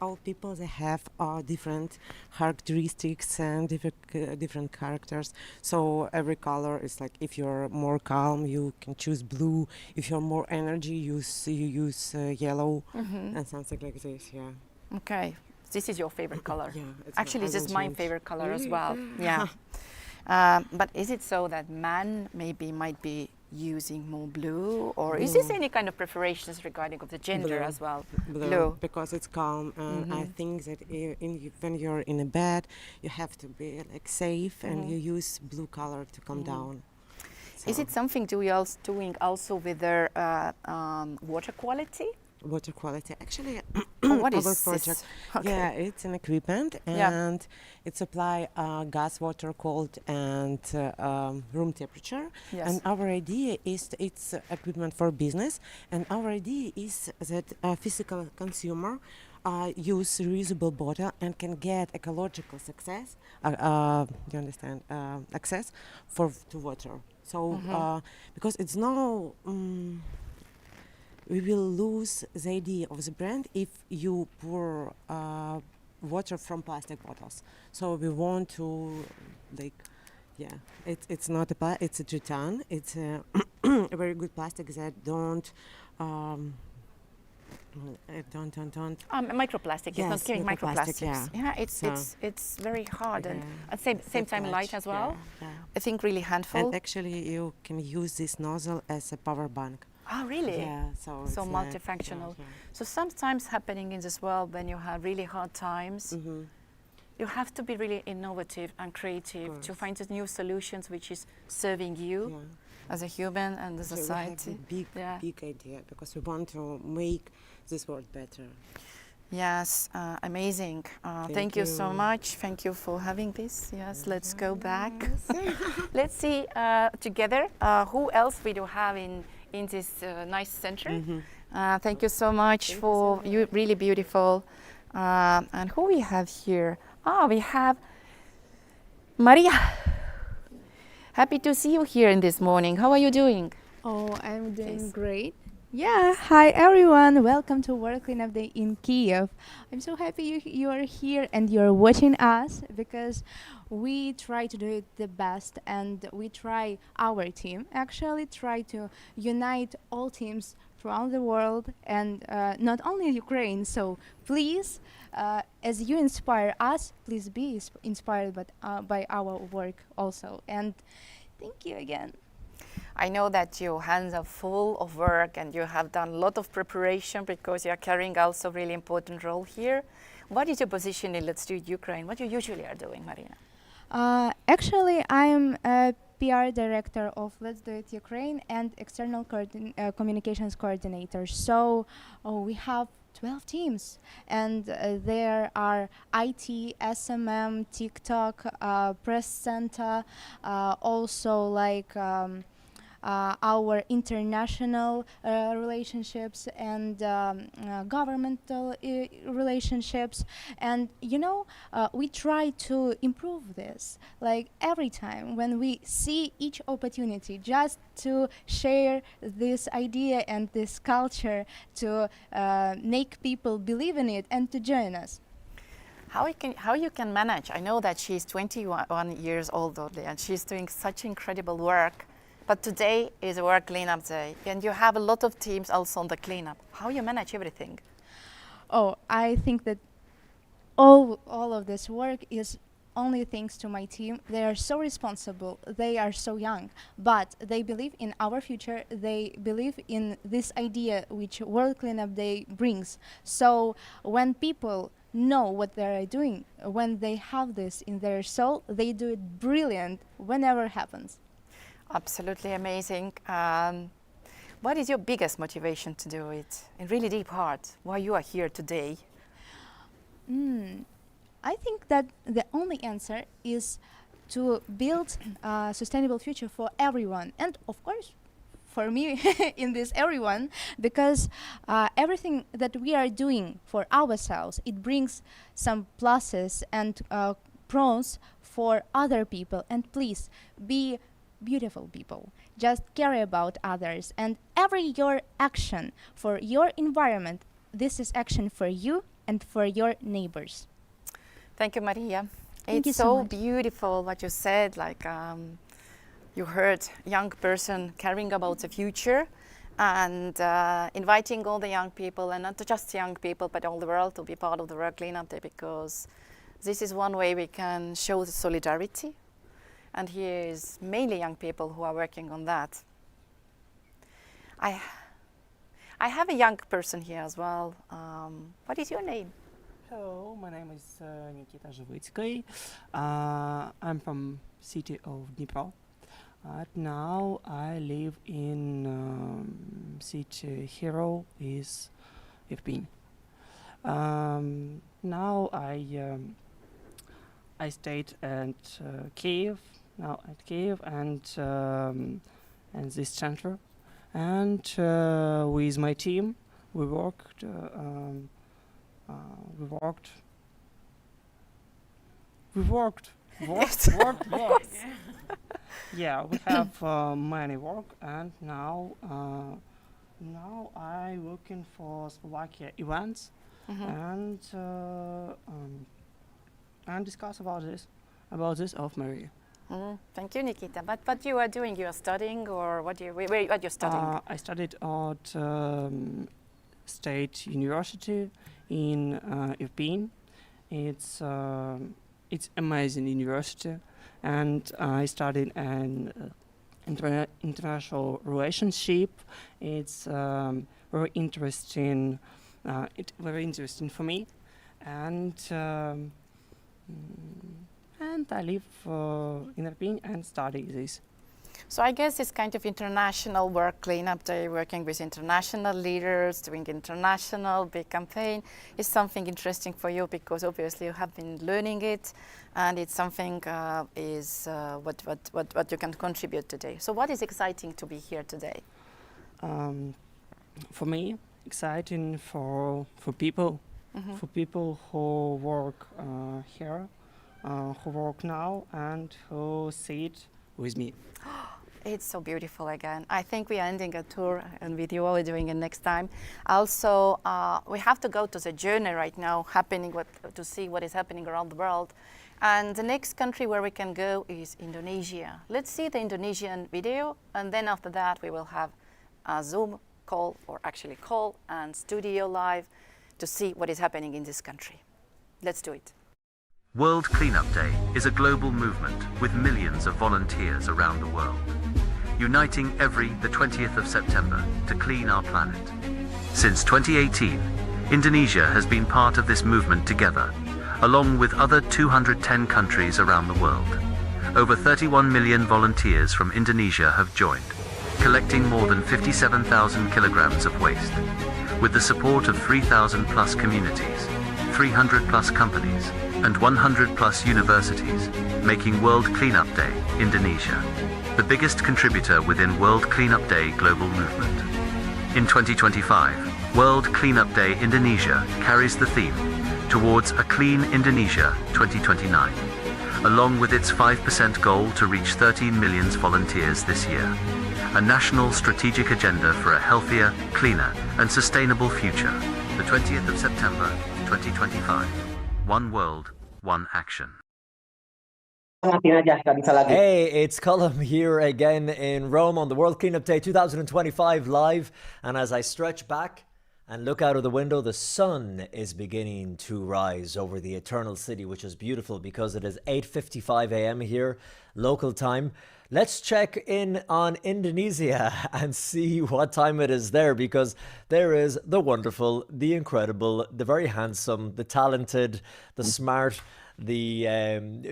all people, they have different characteristics and different characters. So every color is like, if you're more calm, you can choose blue. If you're more energy, you use yellow, and something like this. Yeah. Okay. This is your favorite color. Yeah. Actually, this is my favorite color really? as well. Yeah. But is it so that man might be using more blue, or is this any kind of preparations regarding of the gender as well? Blue, because it's calm, and I think that when you're in a bed, you have to be like safe, and you use blue color to calm down. So. Is it something doing also with their water quality? water quality. Actually, What is our this? project, Okay. yeah, it's an equipment, Yeah. and it supply gas, water, cold, and room temperature. Yes. And our idea is it's equipment for business, and our idea is that a physical consumer use reusable bottle and can get ecological success. Do you understand? Access to water. So because it's no. We will lose the idea of the brand if you pour water from plastic bottles. So we want to, like, yeah, it's not it's a Gitan. It's a, a very good plastic that don't. Microplastic. It's not Yes, carrying microplastic, microplastics. yeah. It's So- it's very hard and Yeah. at same time light as well. Yeah. I think really handful. And actually, you can use this nozzle as a power bank. Oh, really? Yeah, so it's multifunctional. yeah. So sometimes happening in this world when you have really hard times, you have to be really innovative and creative to find the new solutions which is serving you Yeah. as a human and the So we have society. a big, Yeah. big idea because we want to make this world better. Yes, amazing. Thank you so you. much. Thank you for having this. Yes, let's go back. Let's see together who else we do have in this nice center. Thank you so much for you. Really beautiful. And who we have here? We have Maria. Happy to see you here in this morning. How are you doing? Oh, I'm doing Please. great. Yeah, hi everyone. Welcome to World Cleanup Day in Kiev. I'm so happy you are here and you're watching us because we try to do it the best and we try our team actually try to unite all teams throughout the world and not only Ukraine. So please, as you inspire us, please be inspired by our work also. And thank you again. I know that your hands are full of work and you have done a lot of preparation because you are carrying also a really important role here. What is your position in Let's Do It Ukraine? What you usually are doing, Marina? Actually, I'm a PR director of Let's Do It Ukraine and external communications coordinator. So we have 12 teams, and there are IT, SMM, TikTok, press center, also like our international relationships and governmental relationships. And you know, we try to improve this like every time when we see each opportunity just to share this idea and this culture to make people believe in it and to join us. How you can manage? I know that she's 21 years old only and she's doing such incredible work. But today is a World Cleanup Day, and you have a lot of teams also on the cleanup. How you manage everything? Oh, I think that all of this work is only thanks to my team. They are so responsible. They are so young, but they believe in our future. They believe in this idea which World Cleanup Day brings. So when people know what they are doing, when they have this in their soul, they do it brilliant whenever it happens. Absolutely amazing. What is your biggest motivation to do it in really deep heart? Why you are here today? I think that the only answer is to build a sustainable future for everyone, and of course for me in this everyone, because everything that we are doing for ourselves, it brings some pluses and pros for other people. And please be beautiful people, just care about others, and every your action for your environment, this is action for you and for your neighbors. Thank you, Maria. Thank you It's so so much. beautiful what you said, like you heard young person caring about the future and inviting all the young people, and not just young people but all the world, to be part of the World Cleanup Day, because this is one way we can show the solidarity. And here is mainly young people who are working on that. I have a young person here as well. What is your name? Hello, my name is Nikita Zhivitsky. I'm from city of Dnipro. Now I live in city. Hero is Irpin. Now I stayed at Kiev, and this center, and with my team we worked. Worked. Yeah, we have many work, and now I working for Slovakia events, and discuss about this of Maria. Thank you, Nikita. But what you are doing? You are studying, or what you're studying? I studied at State University in Irpin. It's amazing university, and I studied an international relationship. It's very interesting. Very interesting for me, and I live in Irpin and study this. So I guess it's kind of international work cleanup day, working with international leaders, doing international big campaign is something interesting for you, because obviously you have been learning it, and it's something what you can contribute today. So what is exciting to be here today? For me, exciting for people, for people who work here, who work now, and who sit with me. It's so beautiful again. I think we are ending a tour, and with you all we're doing it next time. Also, we have to go to the journey right now, to see what is happening around the world. And the next country where we can go is Indonesia. Let's see the Indonesian video, and then after that we will have a Zoom call, or actually call and studio live, to see what is happening in this country. Let's do it. World Cleanup Day is a global movement with millions of volunteers around the world, uniting the 20th of September to clean our planet. Since 2018, Indonesia has been part of this movement together, along with other 210 countries around the world. Over 31 million volunteers from Indonesia have joined, collecting more than 57,000 kilograms of waste. With the support of 3,000 plus communities, 300 plus companies, and 100 plus universities, making World Cleanup Day Indonesia the biggest contributor within World Cleanup Day global movement. In 2025, World Cleanup Day Indonesia carries the theme towards a clean Indonesia 2029, along with its 5% goal to reach 13 million volunteers this year. A national strategic agenda for a healthier, cleaner, and sustainable future. The 20th of September, 2025. One world, one action. Hey, it's Colum here again in Rome on the World Cleanup Day 2025 live. And as I stretch back and look out of the window, the sun is beginning to rise over the eternal city, which is beautiful because it is 8:55 a.m. here, local time. Let's check in on Indonesia and see what time it is there, because there is the wonderful, the incredible, the very handsome, the talented, the smart, the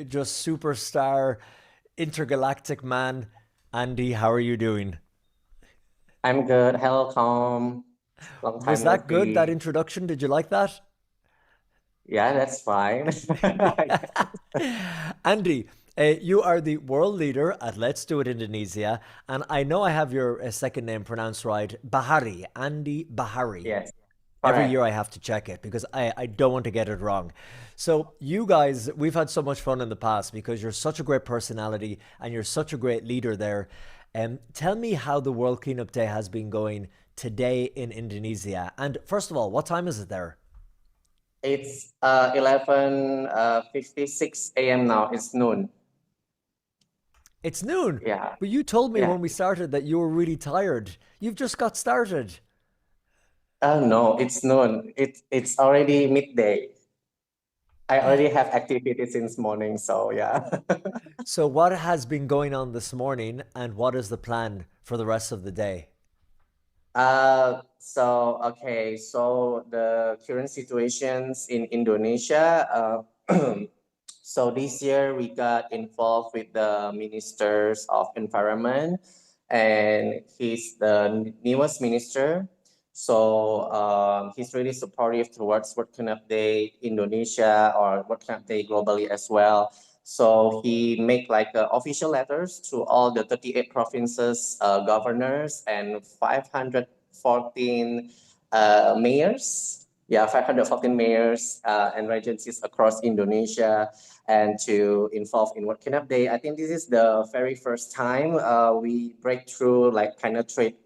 just superstar, intergalactic man. Andy, how are you doing? I'm good. Hello, Tom. Long time Was no that good, see. that introduction? Did you like that? Yeah, that's fine. Andy, you are the world leader at Let's Do It Indonesia, and I know I have your second name pronounced right, Bahari, Andy Bahari. Yes, Every correct. year I have to check it because I don't want to get it wrong. So you guys, we've had so much fun in the past because you're such a great personality and you're such a great leader there. Tell me how the World Cleanup Day has been going today in Indonesia. And first of all, what time is it there? It's 11:56 a.m. now. It's noon. It's noon. Yeah. But you told me Yeah. when we started that you were really tired. You've just got started. No, it's noon. It's already midday. I already have activities since morning, so yeah. So what has been going on this morning and what is the plan for the rest of the day? Okay, so the current situations in Indonesia, so this year we got involved with the ministers of environment, and he's the newest minister. So he's really supportive towards World Cleanup Day Indonesia or World Cleanup Day globally as well. So he make like official letters to all the 38 provinces, governors, and 514 mayors. Yeah, 514 mayors and regencies across Indonesia, and to involve in World Cleanup Day. I think this is the very first time we break through, like penetrate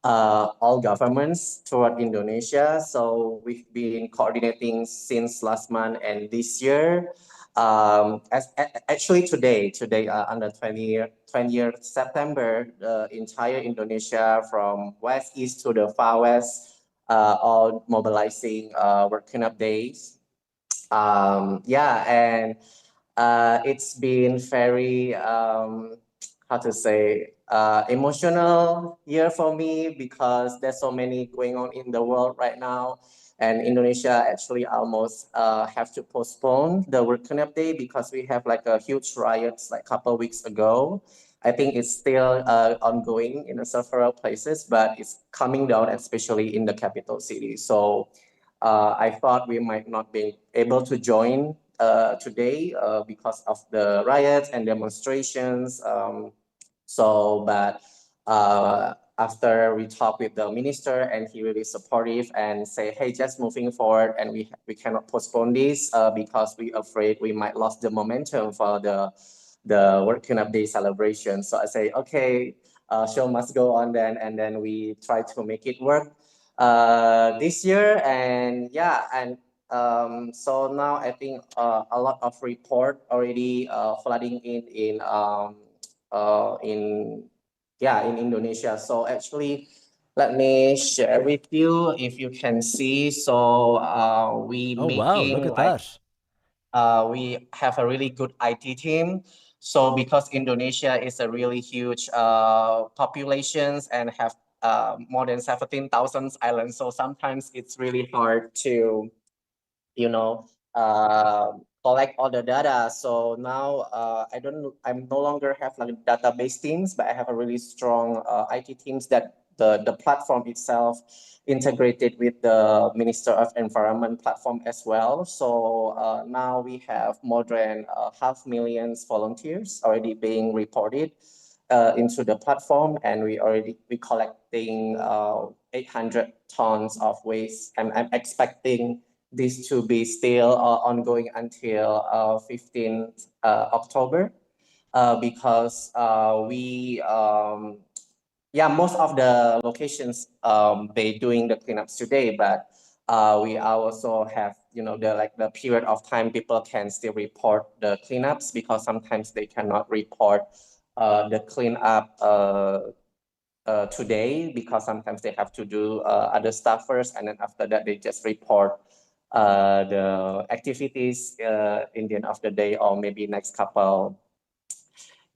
all governments toward Indonesia. So we've been coordinating since last month and this year. Actually today, on the 20th September, the entire Indonesia from west east to the far west, all mobilizing World Cleanup Days. Yeah, and it's been very how to say emotional year for me, because there's so many going on in the world right now, and Indonesia actually almost have to postpone the World Cleanup Day because we have like a huge riots like a couple weeks ago. I think it's still ongoing in several places, but it's coming down, especially in the capital city. So I thought we might not be able to join today because of the riots and demonstrations. But after we talked with the minister, and he really supportive and say, hey, just moving forward, and we cannot postpone this because we afraid we might lose the momentum for the World Cleanup Day celebration. So I say, okay, show must go on then, and then we try to make it work this year. And yeah, and so now I think a lot of report already flooding in Indonesia. So actually, let me share with you if you can see. So we Oh wow, look making at like that. we have a really good IT team. So because Indonesia is a really huge populations and have more than 17,000 islands, so sometimes it's really hard to, you know, collect all the data. So now I'm no longer have like database teams, but I have a really strong IT teams that the platform itself integrated with the Minister of Environment platform as well. So now we have more than 500,000 volunteers already being reported into the platform, and we collecting 800 tons of waste. I'm expecting this to be still ongoing until 15th October, because most of the locations they doing the cleanups today, but we also have the period of time people can still report the cleanups, because sometimes they cannot report the cleanup today, because sometimes they have to do other stuff first, and then after that they just report the activities in the end of the day, or maybe next couple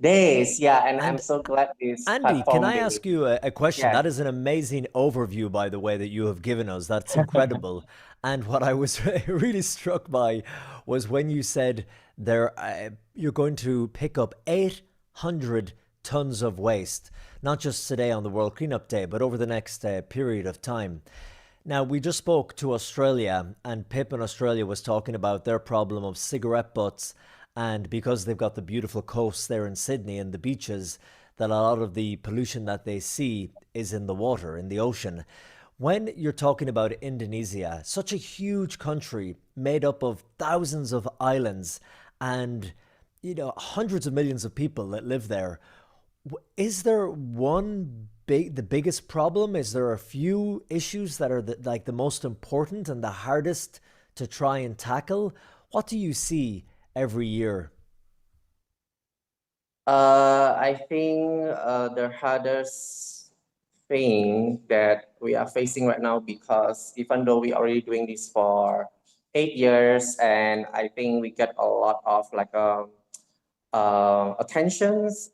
days. Yeah, and I'm And so glad this Andy, can platform I they, ask you a question? yes. That is an amazing overview, by the way, that you have given us. That's incredible. And what I was really struck by was when you said you're going to pick up 800 tons of waste, not just today on the World Cleanup Day, but over the next period of time. Now, we just spoke to Australia, and Pip in Australia was talking about their problem of cigarette butts. And because they've got the beautiful coasts there in Sydney and the beaches, that a lot of the pollution that they see is in the water, in the ocean. When you're talking about Indonesia, such a huge country made up of thousands of islands and hundreds of millions of people that live there, is there the biggest problem? Is there a few issues that are the most important and the hardest to try and tackle? What do you see every year? I think the hardest thing that we are facing right now, because even though we already doing this for 8 years, and I think we get a lot of attentions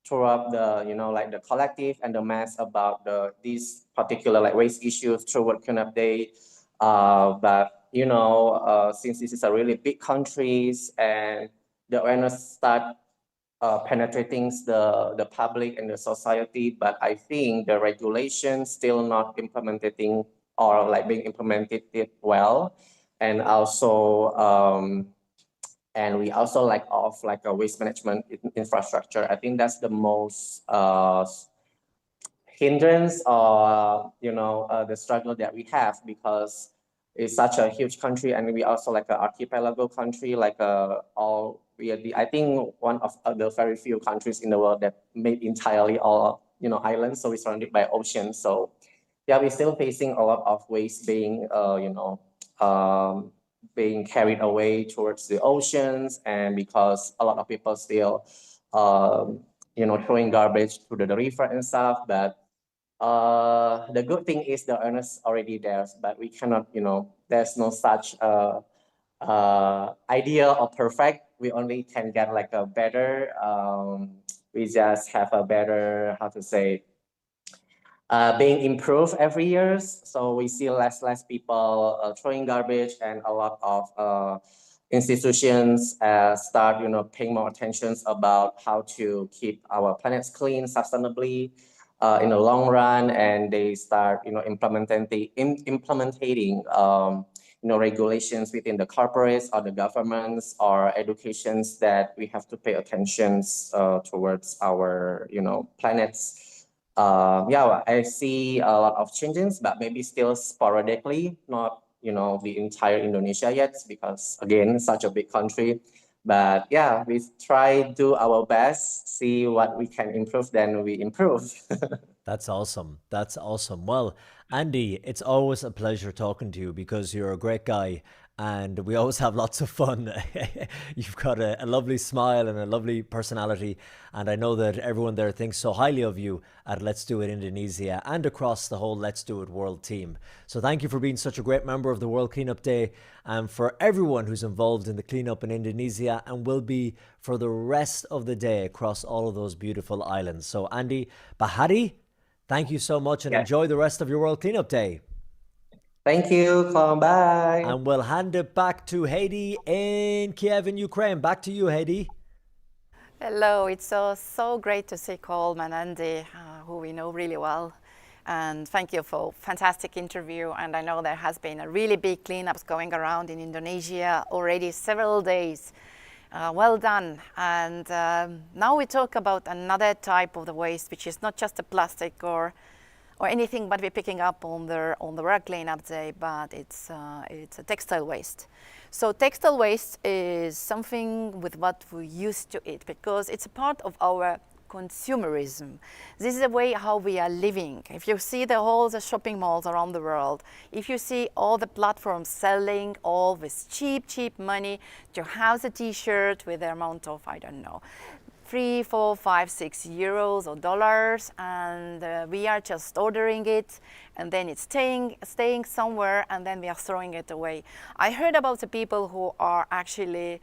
throughout the the collective and the mass about these particular waste issues through World Cleanup Day. But since this is a really big countries, and the awareness start penetrating the public and the society, but I think the regulation still not implementing or like being implemented well. And also, and we also like of like a waste management infrastructure. I think that's the most hindrance or the struggle that we have, because it's such a huge country, and we also like an archipelago country, like I think one of the very few countries in the world that made entirely all islands, so we're surrounded by oceans. So yeah, we're still facing a lot of waste being being carried away towards the oceans, and because a lot of people still throwing garbage to the river and stuff. But the good thing is the awareness already there, but we cannot, there's no such idea or perfect. We only can get like a better, we just have a better, how to say, being improved every year. So we see less people throwing garbage, and a lot of institutions start, paying more attention about how to keep our planets clean sustainably in the long run, and they start, implementing regulations within the corporates or the governments or educations that we have to pay attention towards our, planets. Yeah, I see a lot of changes, but maybe still sporadically, not the entire Indonesia yet, because again, such a big country. But yeah, we try do our best, see what we can improve, then we improve. That's awesome. That's awesome. Well, Andy, it's always a pleasure talking to you because you're a great guy and we always have lots of fun. You've got a lovely smile and a lovely personality. And I know that everyone there thinks so highly of you at Let's Do It Indonesia and across the whole Let's Do It World team. So thank you for being such a great member of the World Cleanup Day, and for everyone who's involved in the cleanup in Indonesia and will be for the rest of the day across all of those beautiful islands. So Andy Bahari, thank you so much, and enjoy the rest of your World Cleanup Day. Thank you. Bye. And we'll hand it back to Heidi in Kiev in Ukraine. Back to you, Heidi. Hello, it's so great to see Coleman and Andy, who we know really well. And thank you for a fantastic interview. And I know there has been a really big cleanups going around in Indonesia already several days. Well done. And now we talk about another type of the waste, which is not just a plastic or anything, but we're picking up on the World Cleanup Day, but it's a textile waste. So textile waste is something with what we used to eat, because it's a part of our consumerism. This is the way how we are living. If you see all the shopping malls around the world, if you see all the platforms selling all with cheap money, to have a t-shirt with the amount of, I don't know, 3, 4, 5, 6 euros or dollars, and we are just ordering it, and then it's staying somewhere, and then we are throwing it away. I heard about the people who are actually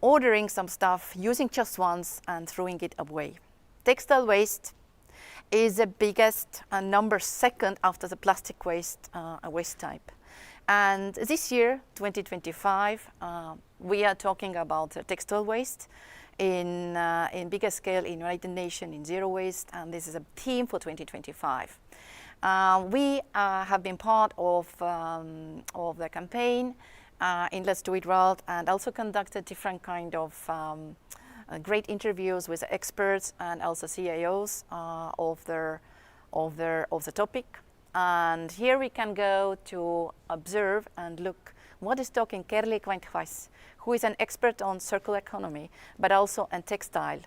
ordering some stuff, using just once and throwing it away. Textile waste is the biggest number second after the plastic waste, waste type. And this year, 2025, we are talking about textile waste in bigger scale in United Nations in zero waste, and this is a theme for 2025. We have been part of the campaign in Let's Do It World, and also conducted different kind of great interviews with experts and also CIOs of the topic. And here we can go to observe and look what is talking Kerli Quinthuis, who is an expert on circular economy, but also on textile.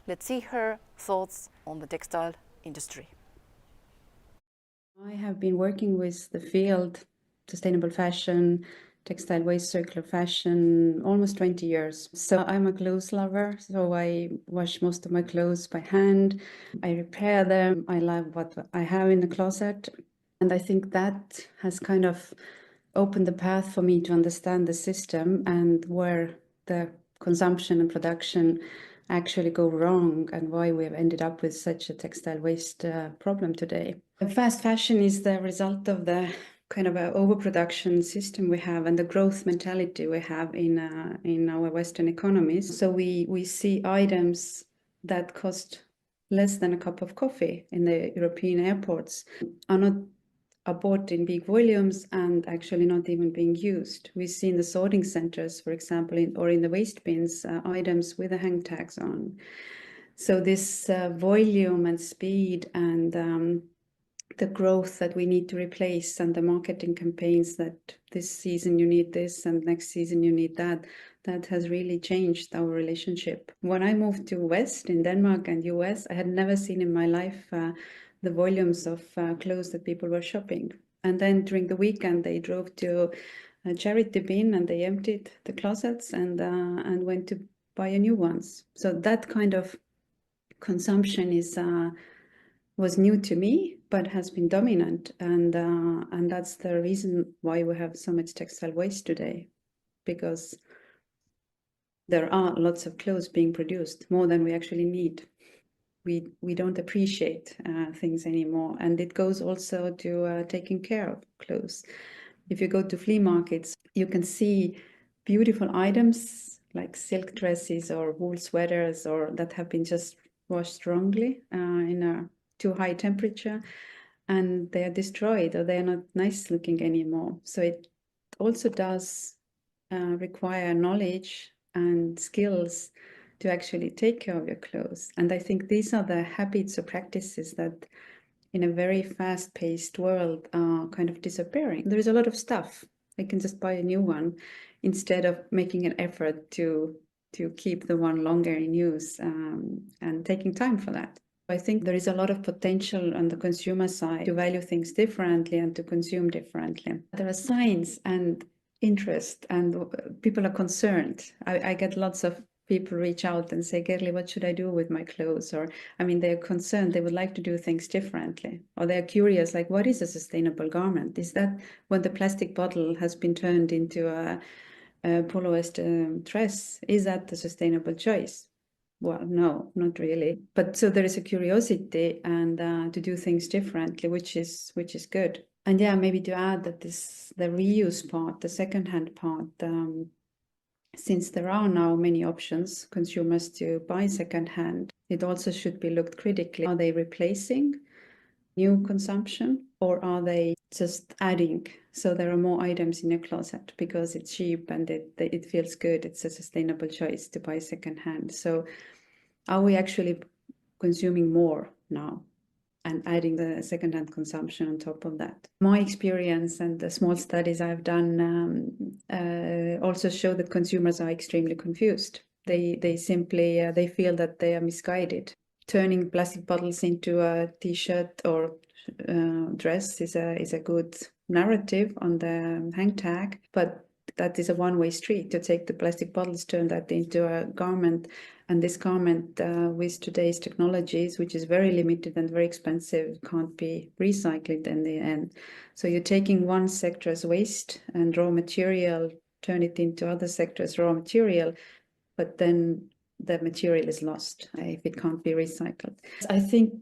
Let's see her thoughts on the textile industry. I have been working with the field, sustainable fashion, textile waste, circular fashion, almost 20 years. So I'm a clothes lover, so I wash most of my clothes by hand. I repair them. I love what I have in the closet. And I think that has kind of opened the path for me to understand the system and where the consumption and production actually go wrong, and why we have ended up with such a textile waste problem today. Fast fashion is the result of the kind of a overproduction system we have and the growth mentality we have in our Western economies. So we see items that cost less than a cup of coffee in the European airports are bought in big volumes and actually not even being used. We see in the sorting centers, for example, or in the waste bins, items with the hang tags on. So this volume and speed and the growth that we need to replace and the marketing campaigns that this season you need this and next season you need that, that has really changed our relationship. When I moved to West in Denmark and US, I had never seen in my life the volumes of clothes that people were shopping. And then during the weekend, they drove to a charity bin and they emptied the closets and went to buy a new ones. So that kind of consumption was new to me, but has been dominant, and that's the reason why we have so much textile waste today, because there are lots of clothes being produced, more than we actually need. We don't appreciate things anymore, and it goes also to taking care of clothes. If you go to flea markets, you can see beautiful items like silk dresses or wool sweaters, or that have been just washed wrongly in a too high temperature, and they are destroyed or they are not nice looking anymore. So it also does require knowledge and skills to actually take care of your clothes. And I think these are the habits or practices that in a very fast-paced world are kind of disappearing. There is a lot of stuff. I can just buy a new one instead of making an effort to keep the one longer in use and taking time for that. I think there is a lot of potential on the consumer side to value things differently and to consume differently. There are signs and interest and people are concerned. I get lots of people reach out and say, Gerli, what should I do with my clothes? Or, I mean, they're concerned, they would like to do things differently. Or they're curious, like, what is a sustainable garment? Is that when the plastic bottle has been turned into a polyester dress, is that the sustainable choice? Well, no, not really. But so there is a curiosity and to do things differently, which is good. And yeah, maybe to add that the reuse part, the secondhand part, since there are now many options consumers to buy secondhand, it also should be looked critically. Are they replacing new consumption or are they just adding? So there are more items in your closet because it's cheap and it feels good. It's a sustainable choice to buy secondhand. So are we actually consuming more now and adding the secondhand consumption on top of that? My experience and the small studies I've done also show that consumers are extremely confused. They simply they feel that they are misguided. Turning plastic bottles into a t-shirt or dress is a good narrative on the hang tag, but that is a one-way street. To take the plastic bottles, turn that into a garment, and this garment with today's technologies, which is very limited and very expensive, can't be recycled in the end. So you're taking one sector's waste and raw material, turn it into other sectors' raw material, but then the material is lost if it can't be recycled. I think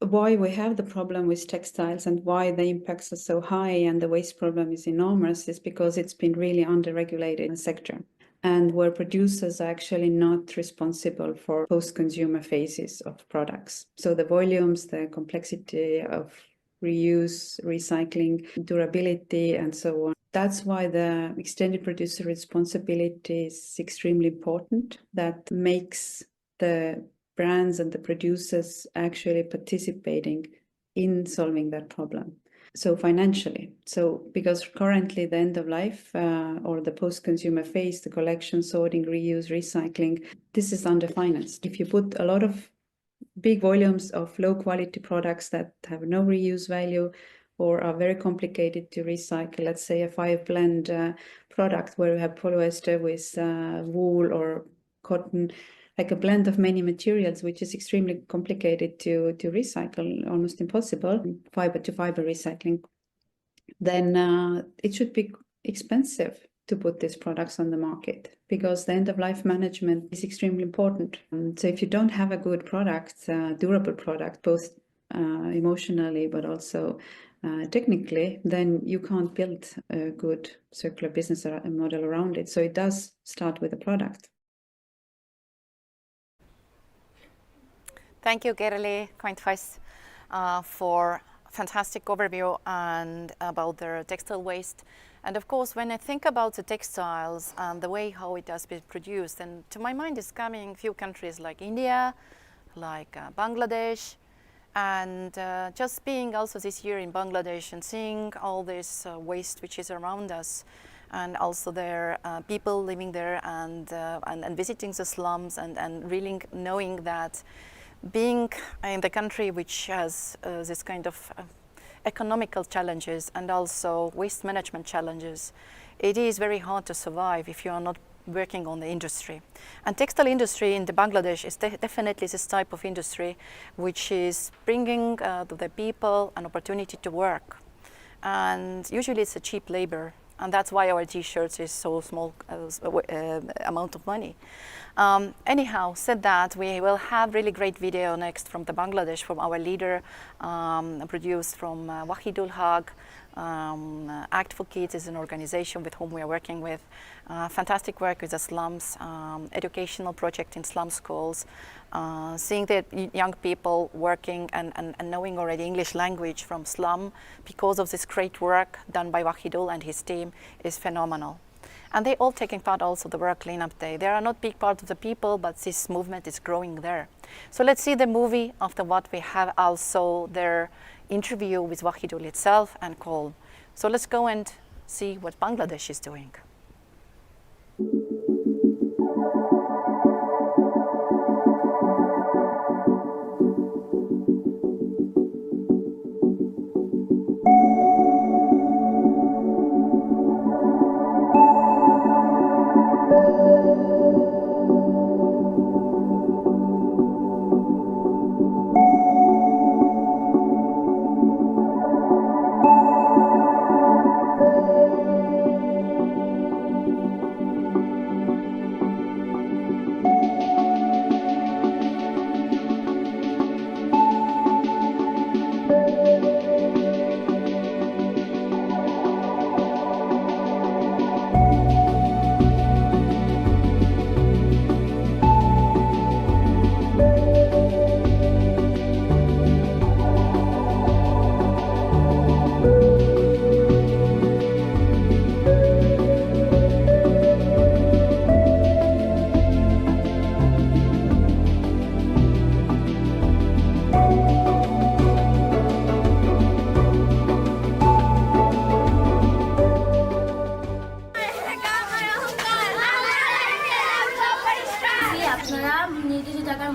why we have the problem with textiles and why the impacts are so high and the waste problem is enormous is because it's been really under-regulated sector, and where producers are actually not responsible for post-consumer phases of products. So the volumes, the complexity of reuse, recycling, durability, and so on. That's why the extended producer responsibility is extremely important. That makes the brands and the producers actually participating in solving that problem. So financially, because currently the end of life or the post-consumer phase, the collection, sorting, reuse, recycling, this is underfinanced. If you put a lot of big volumes of low quality products that have no reuse value or are very complicated to recycle, let's say a 5-blend product where you have polyester with wool or cotton, like a blend of many materials, which is extremely complicated to recycle, almost impossible, fiber to fiber recycling, then it should be expensive to put these products on the market because the end-of-life management is extremely important. So if you don't have a good product, durable product, both emotionally, but also technically, then you can't build a good circular business model around it. So it does start with a product. Thank you, Gerli Quintfeis, for fantastic overview and about the textile waste. And of course, when I think about the textiles and the way how it has been produced, and to my mind is coming a few countries like India, like Bangladesh, and just being also this year in Bangladesh and seeing all this waste which is around us, and also their people living there and visiting the slums and really knowing that being in the country which has this kind of economical challenges and also waste management challenges, it is very hard to survive if you are not working on the industry. And textile industry in the Bangladesh is definitely this type of industry which is bringing to the people an opportunity to work. And usually it's a cheap labor, and that's why our t-shirts is so small amount of money. Anyhow, said that, we will have really great video next from the Bangladesh, from our leader, produced from Wahidul Haq. Act for Kids is an organization with whom we are working with. Fantastic work with the slums, educational project in slum schools, seeing the young people working and knowing already English language from slum because of this great work done by Wahidul and his team is phenomenal. And they all taking part also the World Cleanup Day. They are not big part of the people, but this movement is growing there. So let's see the movie. After what we have also their interview with Wahidul itself and call. So let's go and see what Bangladesh is doing.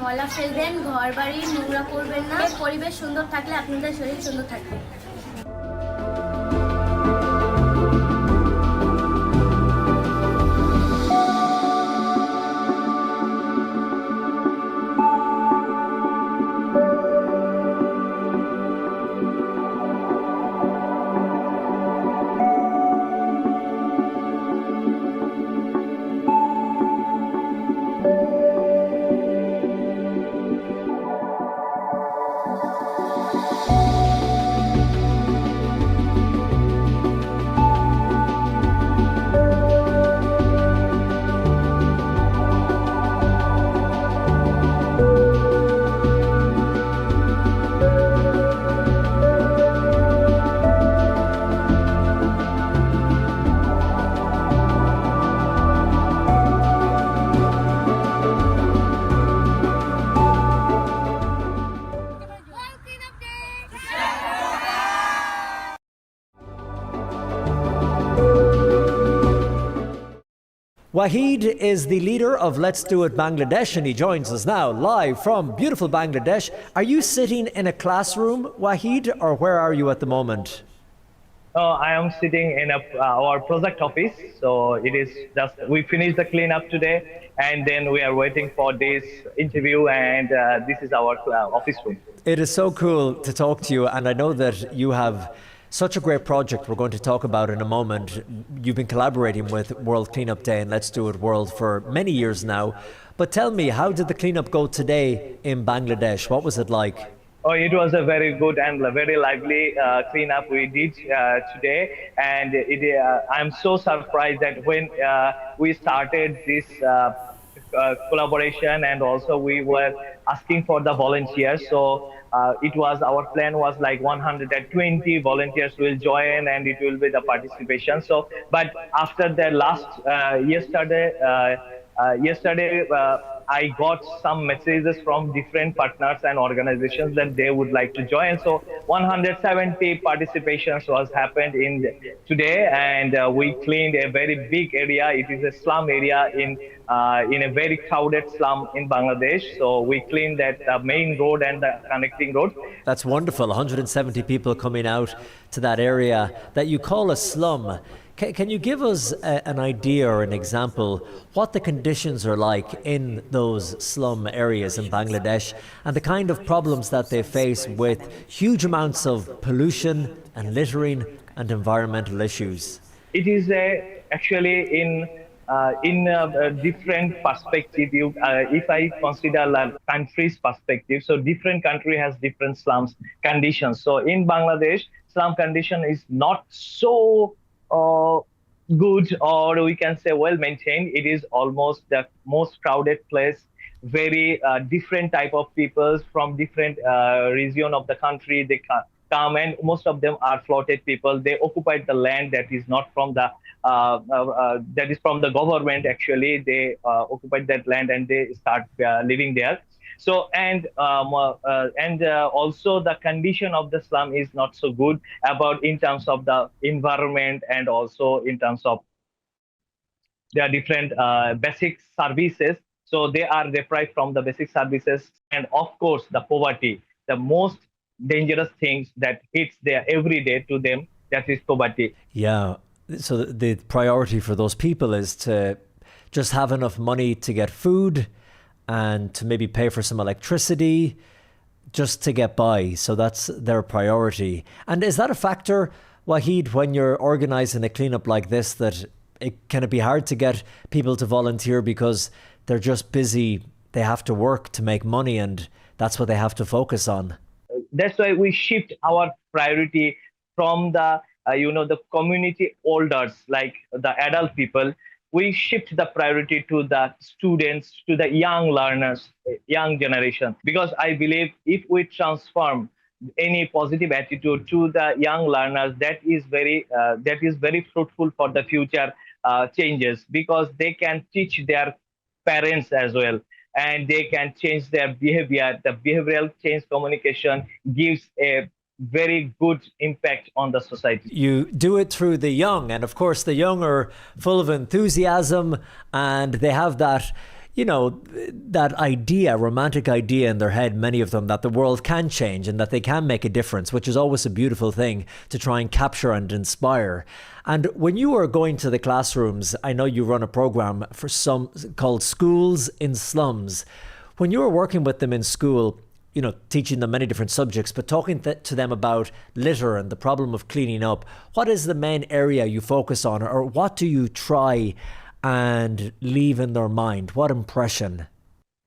ময়লা ফেলবেন, ঘর বাড়ি নোংরা করবেন না, পরিবেশ সুন্দর থাকলে আপনাদের শরীর সুন্দর থাকবে। Wahid is the leader of Let's Do It Bangladesh, and he joins us now live from beautiful Bangladesh. Are you sitting in a classroom, Wahid, or where are you at the moment? I am sitting in our project office. So it is just, we finished the cleanup today, and then we are waiting for this interview, and this is our office room. It is so cool to talk to you, and I know that you have such a great project we're going to talk about in a moment. You've been collaborating with World Cleanup Day and Let's Do It World for many years now. But tell me, how did the cleanup go today in Bangladesh? What was it like? Oh, it was a very good and very lively cleanup we did today, and I'm so surprised that when we started this collaboration, and also we were asking for the volunteers. So it was our plan was like 120 volunteers will join, and it will be the participation. So, but after the last yesterday. I got some messages from different partners and organizations that they would like to join. So 170 participations was happened today, and we cleaned a very big area. It is a slum area in a very crowded slum in Bangladesh. So we cleaned that main road and the connecting road. That's wonderful. 170 people coming out to that area that you call a slum. Can you give us an idea or an example what the conditions are like in those slum areas in Bangladesh and the kind of problems that they face with huge amounts of pollution and littering and environmental issues? It is actually in a different perspective. If I consider like country's perspective, so different country has different slums conditions. So in Bangladesh, slum condition is not so good, or we can say well maintained. It is almost the most crowded place. Very different type of peoples from different region of the country. They come, and most of them are floated people. They occupied the land that is not from the that is from the government. Actually, they occupied that land and they start living there. So and also the condition of the slum is not so good about in terms of the environment, and also in terms of there are different basic services. So they are deprived from the basic services, and of course the poverty, the most dangerous things that hits there every day to them, that is poverty. Yeah. So the priority for those people is to just have enough money to get food and to maybe pay for some electricity just to get by. So that's their priority. And is that a factor, Wahid, when you're organizing a cleanup like this, that can it be hard to get people to volunteer because they're just busy, they have to work to make money, and that's what they have to focus on? That's why we shift our priority from the the community elders, like the adult people. We shift the priority to the students, to the young learners, young generation, because I believe if we transform any positive attitude to the young learners, that is very fruitful for the future changes, because they can teach their parents as well, and they can change their behavior. The behavioral change communication gives a very good impact on the society. You do it through the young, and of course the young are full of enthusiasm, and they have that, that idea, romantic idea in their head, many of them, that the world can change and that they can make a difference, which is always a beautiful thing to try and capture and inspire. And when you are going to the classrooms, I know you run a program for some called Schools in Slums. When you are working with them in school, teaching them many different subjects, but talking to them about litter and the problem of cleaning up, what is the main area you focus on, or what do you try and leave in their mind? What impression?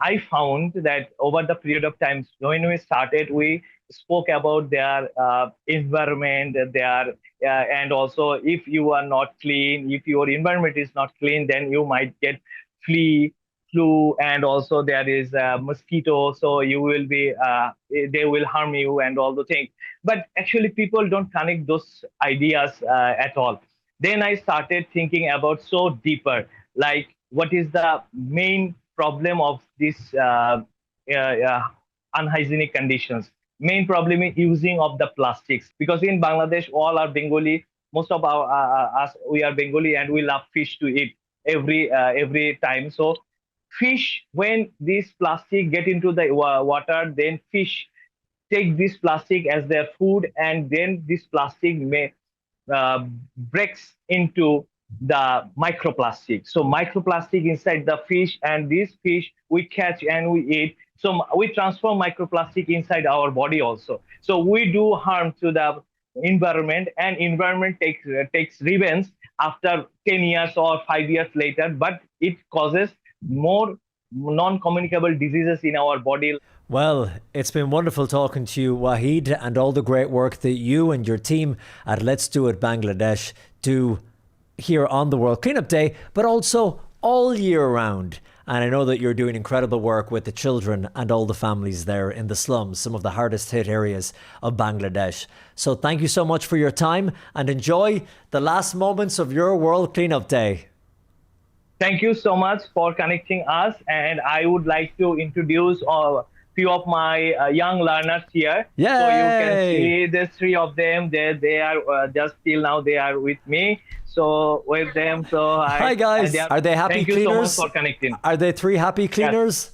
I found that over the period of time, when we started, we spoke about their environment, and also if you are not clean, if your environment is not clean, then you might get flu, and also there is mosquito, so you will be they will harm you and all the things. But actually people don't connect those ideas at all. Then I started thinking about so deeper, like what is the main problem of this unhygienic conditions. Main problem is using of the plastics, because in Bangladesh all are Bengali, most of our us, we are Bengali, and we love fish to eat every time. So fish, when this plastic get into the water, then fish take this plastic as their food, and then this plastic may breaks into the microplastic. So microplastic inside the fish, and this fish we catch and we eat. So we transform microplastic inside our body also. So we do harm to the environment, and environment takes revenge after 10 years or 5 years later, but it causes more non-communicable diseases in our body. Well, it's been wonderful talking to you, Wahid, and all the great work that you and your team at Let's Do It Bangladesh do here on the World Cleanup Day, but also all year round. And I know that you're doing incredible work with the children and all the families there in the slums, some of the hardest hit areas of Bangladesh. So thank you so much for your time and enjoy the last moments of your World Cleanup Day. Thank you so much for connecting us. And I would like to introduce few of my young learners here. Yay! So you can see the three of them. They are just till now they are with me. So with them. So hi guys. Are they happy thank cleaners? Thank you so much for connecting. Are they three happy cleaners?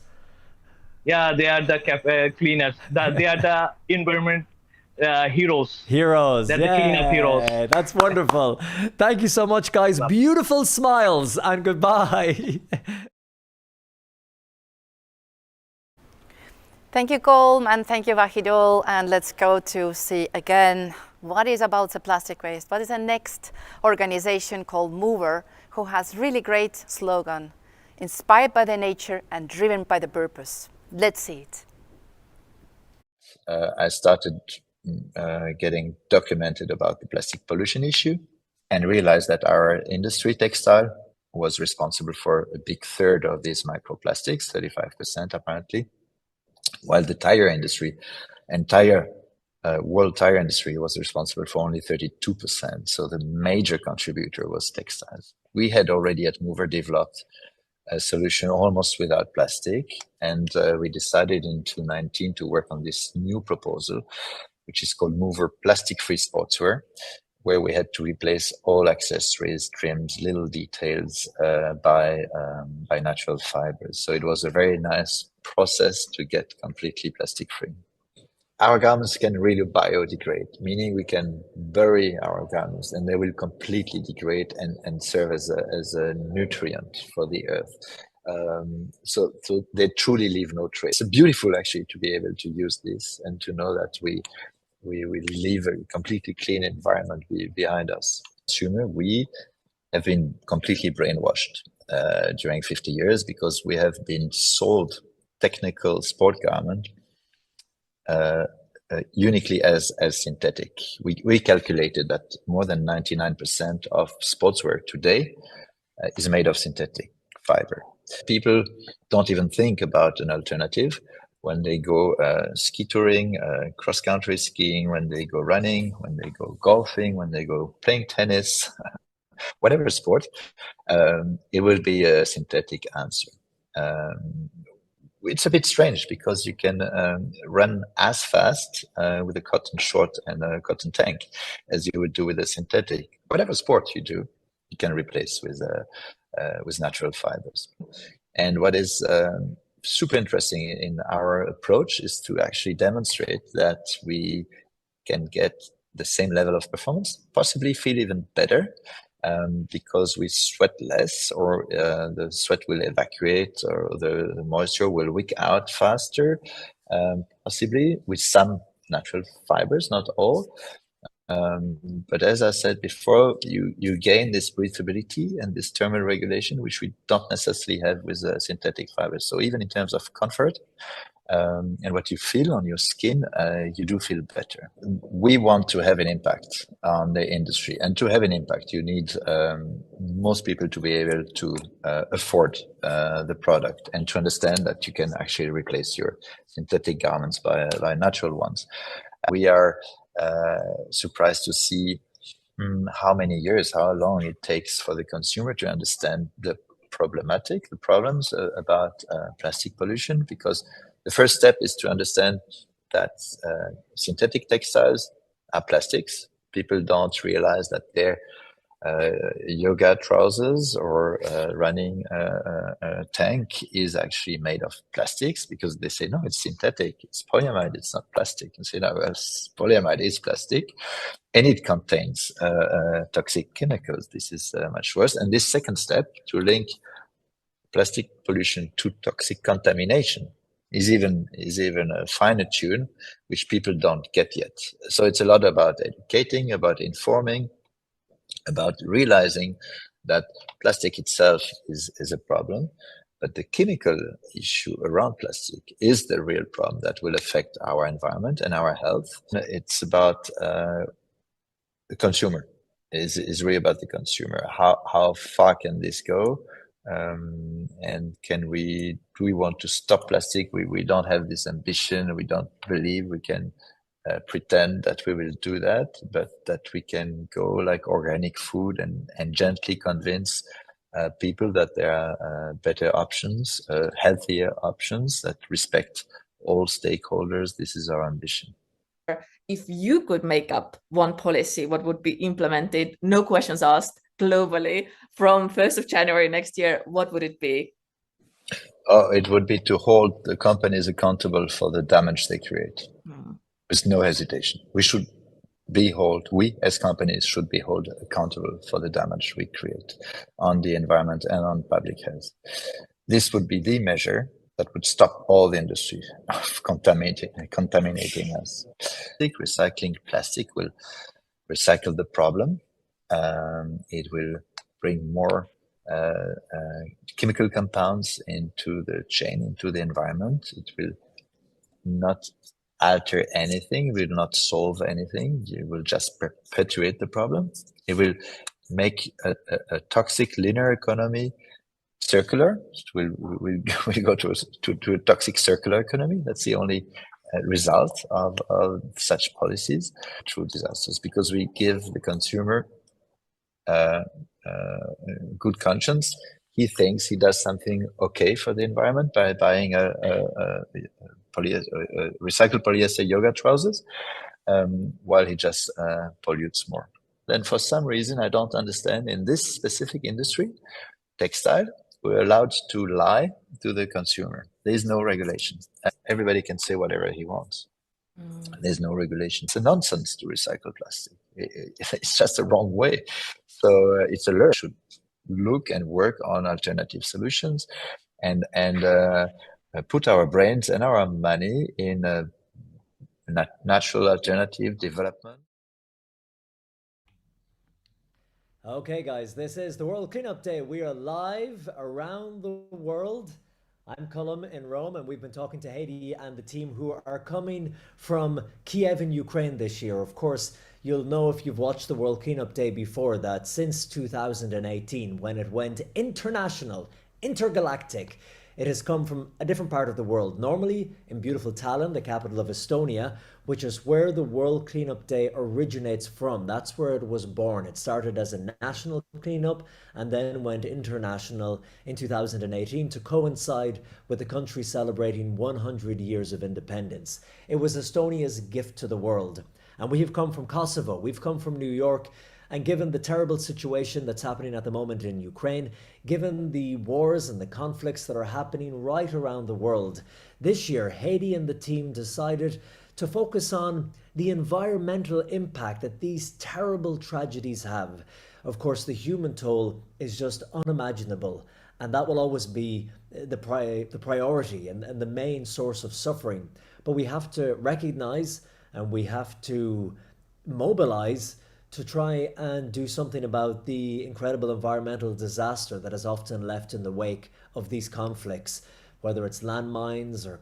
Yes. Yeah, they are the cleaners. They are the environment heroes. Heroes. They're the cleanup heroes. That's wonderful. Thank you so much, guys. Beautiful smiles and goodbye. Thank you, Colm, and thank you, Wahidul. And let's go to see again what is about the plastic waste. What is the next organization called Mover, who has really great slogan, inspired by the nature and driven by the purpose. Let's see it. I started getting documented about the plastic pollution issue and realized that our industry, textile, was responsible for a big third of these microplastics, 35% apparently, while the tire industry, world tire industry was responsible for only 32%. So the major contributor was textiles. We had already at Mover developed a solution almost without plastic. And we decided in 2019 to work on this new proposal, which is called Mover Plastic-Free Sportswear, where we had to replace all accessories, trims, little details by natural fibers. So it was a very nice process to get completely plastic-free. Our garments can really biodegrade, meaning we can bury our garments and they will completely degrade and serve as a nutrient for the earth. So they truly leave no trace. It's beautiful actually to be able to use this and to know that we leave a completely clean environment behind us. Consumer, we have been completely brainwashed during 50 years because we have been sold technical sport garment uniquely as synthetic. We calculated that more than 99% of sportswear today is made of synthetic fiber. People don't even think about an alternative when they go ski touring, cross-country skiing, when they go running, when they go golfing, when they go playing tennis, whatever sport, it will be a synthetic answer. It's a bit strange because you can run as fast with a cotton short and a cotton tank as you would do with a synthetic. Whatever sport you do, you can replace with natural fibers. And what is super interesting in our approach is to actually demonstrate that we can get the same level of performance, possibly feel even better, because we sweat less, or the sweat will evacuate, or the moisture will wick out faster, possibly with some natural fibers, not all. But as I said before, you gain this breathability and this thermal regulation, which we don't necessarily have with synthetic fibers. So even in terms of comfort and what you feel on your skin, you do feel better. We want to have an impact on the industry, and to have an impact, you need most people to be able to afford the product and to understand that you can actually replace your synthetic garments by natural ones. We are surprised to see how long it takes for the consumer to understand the problems about plastic pollution, because the first step is to understand that synthetic textiles are plastics. People don't realize that their yoga trousers or running tank is actually made of plastics, because they say, no, it's synthetic, it's polyamide, it's not plastic. And say, no, well, polyamide is plastic and it contains toxic chemicals. This is much worse. And this second step, to link plastic pollution to toxic contamination, is even a finer tune, which people don't get yet. So it's a lot about educating, about informing, about realizing that plastic itself is a problem, But the chemical issue around plastic is the real problem that will affect our environment and our health. It's about the consumer. Is really about the consumer. How far can this go? And do we want to stop plastic? We don't have this ambition. We don't believe we can pretend that we will do that, but that we can go like organic food and gently convince people that there are better options, healthier options that respect all stakeholders. This is our ambition. If you could make up one policy, what would be implemented, no questions asked, globally from 1st of January next year, what would it be? Oh, it would be to hold the companies accountable for the damage they create. With no hesitation. We as companies should be held accountable for the damage we create on the environment and on public health. This would be the measure that would stop all the industry of contaminating us. Recycling plastic will recycle the problem. It will bring more chemical compounds into the chain, into the environment. It will not alter anything, will not solve anything. It will just perpetuate the problem. It will make a toxic linear economy circular. We'll go to a toxic circular economy. That's the only result of such policies. True disasters, because we give the consumer good conscience. He thinks he does something okay for the environment by buying a recycled polyester yoga trousers, while he just pollutes more. Then for some reason, I don't understand, in this specific industry, textile, we're allowed to lie to the consumer. There's no regulation. Everybody can say whatever he wants. There's no regulation. It's a nonsense to recycle plastic. It's just the wrong way. So it's a learn. Should look and work on alternative solutions and put our brains and our money in a natural alternative development. Okay, guys, this is the World Cleanup Day. We are live around the world. I'm Cullum in Rome, and we've been talking to Haiti and the team who are coming from Kiev in Ukraine this year. Of course, you'll know if you've watched the World Cleanup Day before that since 2018, when it went international, intergalactic, it has come from a different part of the world. Normally in beautiful Tallinn, the capital of Estonia, which is where the World Cleanup Day originates from. That's where it was born. It started as a national cleanup and then went international in 2018 to coincide with the country celebrating 100 years of independence. It was Estonia's gift to the world. And we have come from Kosovo, we've come from New York, and given the terrible situation that's happening at the moment in Ukraine, given the wars and the conflicts that are happening right around the world, this year Haiti and the team decided to focus on the environmental impact that these terrible tragedies have. Of course, the human toll is just unimaginable, and that will always be the priority and the main source of suffering. But we have to recognize and we have to mobilize to try and do something about the incredible environmental disaster that is often left in the wake of these conflicts, whether it's landmines or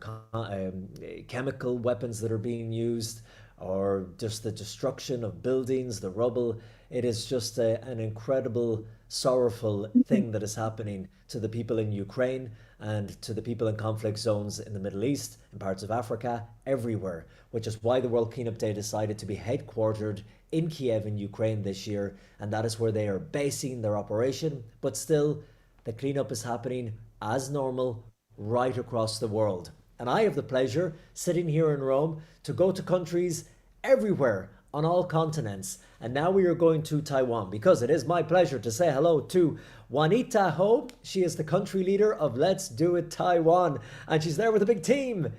chemical weapons that are being used, or just the destruction of buildings, the rubble. It is just an incredible, sorrowful thing that is happening to the people in Ukraine and to the people in conflict zones in the Middle East, in parts of Africa, everywhere, which is why the World Cleanup Day decided to be headquartered in Kiev in Ukraine this year, and that is where they are basing their operation. But still, the cleanup is happening as normal right across the world. And I have the pleasure, sitting here in Rome, to go to countries everywhere on all continents. And now we are going to Taiwan, because it is my pleasure to say hello to Juanita Ho. She is the country leader of Let's Do It Taiwan, and she's there with a big team.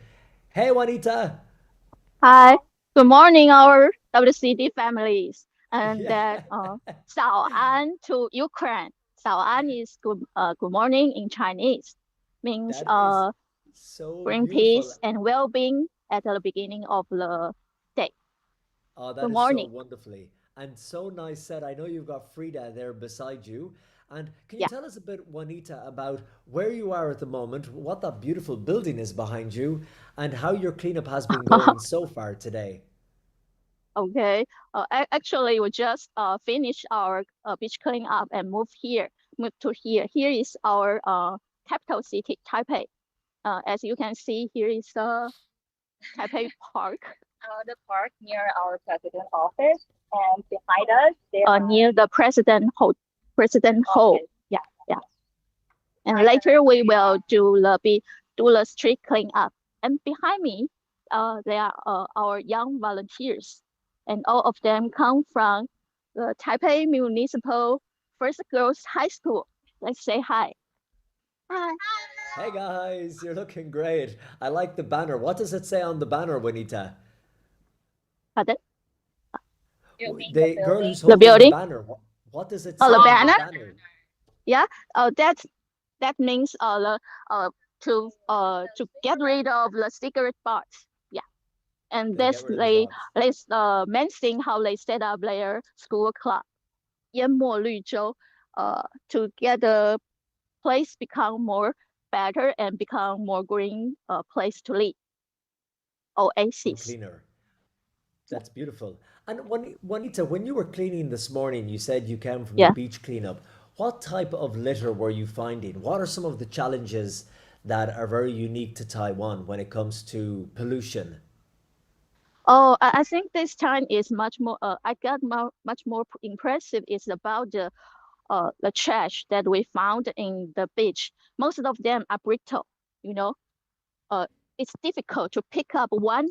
Hey, Juanita. Hi. Good morning, our WCD families. And Sao An to Ukraine. Sao An is good morning in Chinese. Means bring peace and well-being at the beginning of the day. Oh, that good is morning. so wonderfully and so nice said. I know you've got Frida there beside you, And can you tell us a bit, Juanita, about where you are at the moment, what that beautiful building is behind you, and how your cleanup has been going so far today? Okay. Actually, we just finished our beach cleanup and moved to here. Here is our capital city, Taipei. As you can see, here is the Taipei Park. The park near our president office, and behind us, near the president hall. Yeah, yeah. And later we will do the street cleanup. And behind me, there are our young volunteers, and all of them come from the Taipei Municipal First Girls High School. Let's say hi. Hi. Hey guys, you're looking great. I like the banner. What does it say on the banner, Juanita? Pardon? The girl who's The holding the building? banner. What does it Oh, say the on banner? the banner? Yeah. That means to get rid of the cigarette butts. Yeah. And Gonna that's get rid of the bots. main thing how they set up their school club. 淹没绿洲, to get the place become more better and become more green place to live. And Oasis. cleaner. That's beautiful. And Juanita, when you were cleaning this morning, you said you came from the Yeah. beach cleanup. What type of litter were you finding? What are some of the challenges that are very unique to Taiwan when it comes to pollution? Oh, I think this time is much more. I got much more impressive is about the trash that we found in the beach. Most of them are brittle. You know, it's difficult to pick up one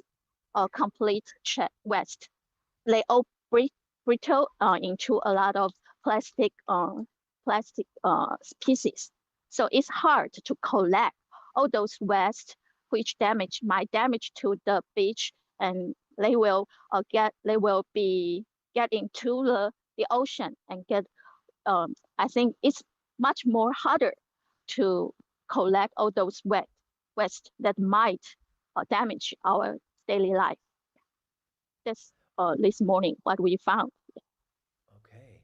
complete waste. They all brittle into a lot of plastic pieces. So it's hard to collect all those waste which might damage to the beach, and they will be get into the ocean and get. I think it's much more harder to collect all those waste that might damage our daily life. That's this morning what we found. Okay.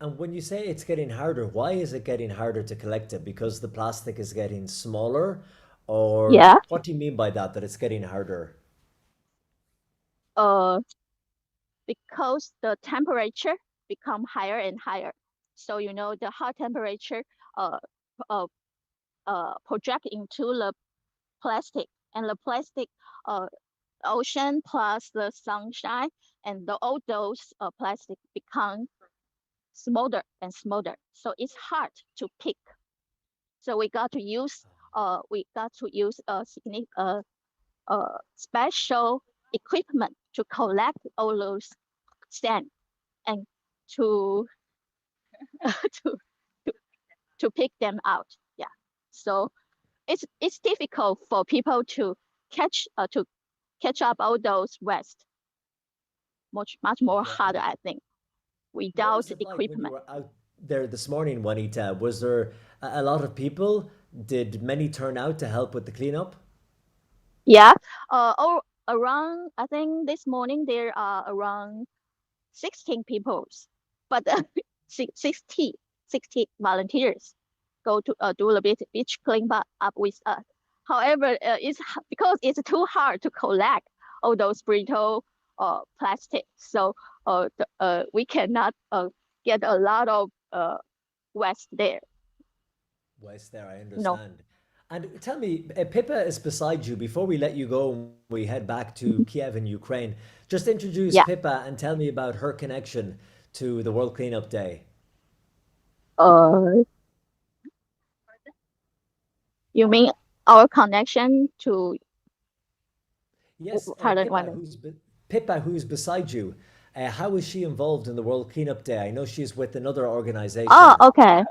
And when you say it's getting harder, why is it getting harder to collect it? Because the plastic is getting smaller? Or Yeah. what do you mean by that, that it's getting harder? Uh, because the temperature become higher and higher. So you know the hot temperature uh, uh, project into the plastic, and the plastic ocean plus the sunshine, and all those plastic become smaller and smaller. So it's hard to pick. So we got to use a special equipment to collect all those sand and to to to pick them out. Yeah. So it's difficult for people to catch up all those waste. Much more Okay. harder, I think, What without was it like when you equipment. were out there this morning, Juanita? Was there a lot of people? Did many turn out to help with the cleanup? Yeah. Around, I think this morning there are around 16 people, but 60 volunteers go to do a bit beach clean up with us. However, because it's too hard to collect all those brittle plastic, so we cannot get a lot of waste there. West there, I No. understand. And tell me, Pippa is beside you. Before we let you go and we head back to Kiev in Ukraine, just introduce Yeah. Pippa and tell me about her connection to the World Cleanup Day. You mean our connection to? Yes, Pardon, Pippa, who's beside you. How is she involved in the World Cleanup Day? I know she's with another organization. Oh, okay.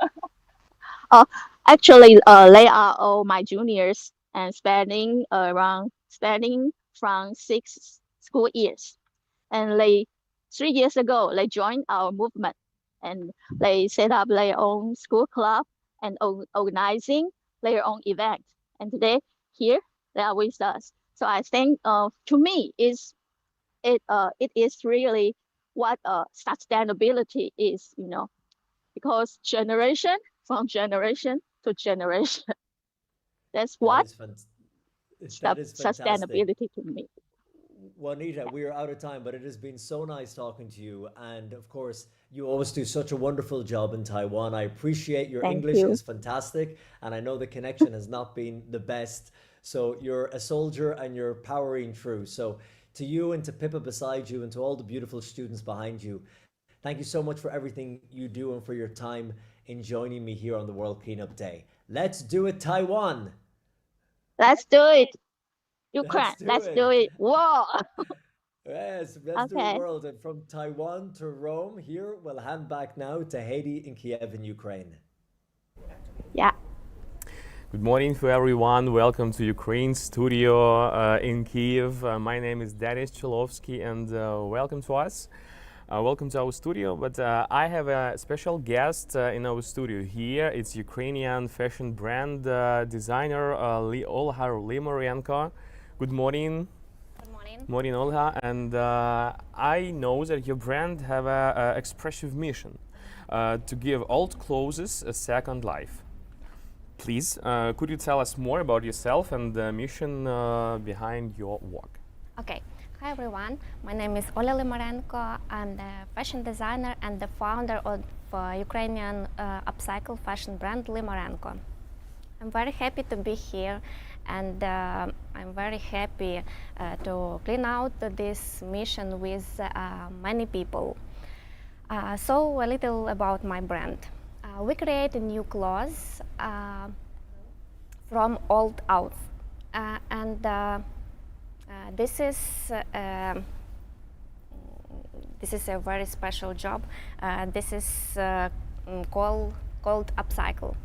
Actually, they are all my juniors and spending from 6 school years. And 3 years ago, they joined our movement, and they set up their own school club and organizing their own event. And today, here, they are with us. So I think, to me, it is really what sustainability is, because generation from generation to generation. That's That what is that is fantastic. sustainability to me. Juanita, we are out of time, but it has been so nice talking to you. And of course, you always do such a wonderful job in Taiwan. I appreciate your Thank English you. is fantastic, and I know the connection has not been the best. So you're a soldier and you're powering through. So to you and to Pippa beside you and to all the beautiful students behind you, thank you so much for everything you do and for your time in joining me here on the World Cleanup Day. Let's do it, Taiwan. Let's do it. Ukraine, Let's let's do it. Whoa. Yes, let's do it, Okay. world. And from Taiwan to Rome, here we'll hand back now to Haiti in Kiev in Ukraine. Yeah. Good morning to everyone. Welcome to Ukraine studio in Kiev. My name is Denis Chilovsky and welcome to us. Welcome to our studio. But I have a special guest in our studio here. It's Ukrainian fashion brand designer Olha Limarenko. Good morning. Good morning. Morning, Olha. And I know that your brand have a expressive mission to give old clothes a second life. Please, could you tell us more about yourself and the mission behind your work? Okay. Hi everyone. My name is Olha Limarenko. I'm the fashion designer and the founder of Ukrainian upcycle fashion brand Limarenko. I'm very happy to be here, and I'm very happy to clean out this mission with many people. So a little about my brand. We create new clothes from old out, and this is a very special job. This is called upcycle.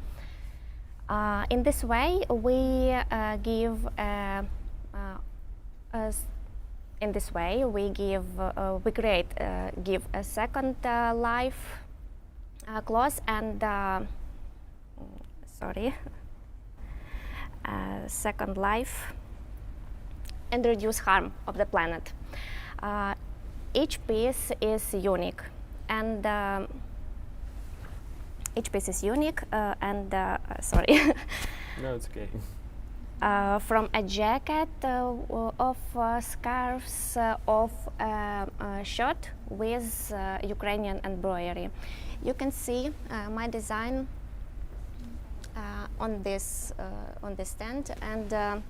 In this way, we give give a second life clothes and second life and reduce harm of the planet. Each piece is unique, and No, it's okay. From a jacket, of scarves, of shirt with Ukrainian embroidery. You can see my design on this stand, and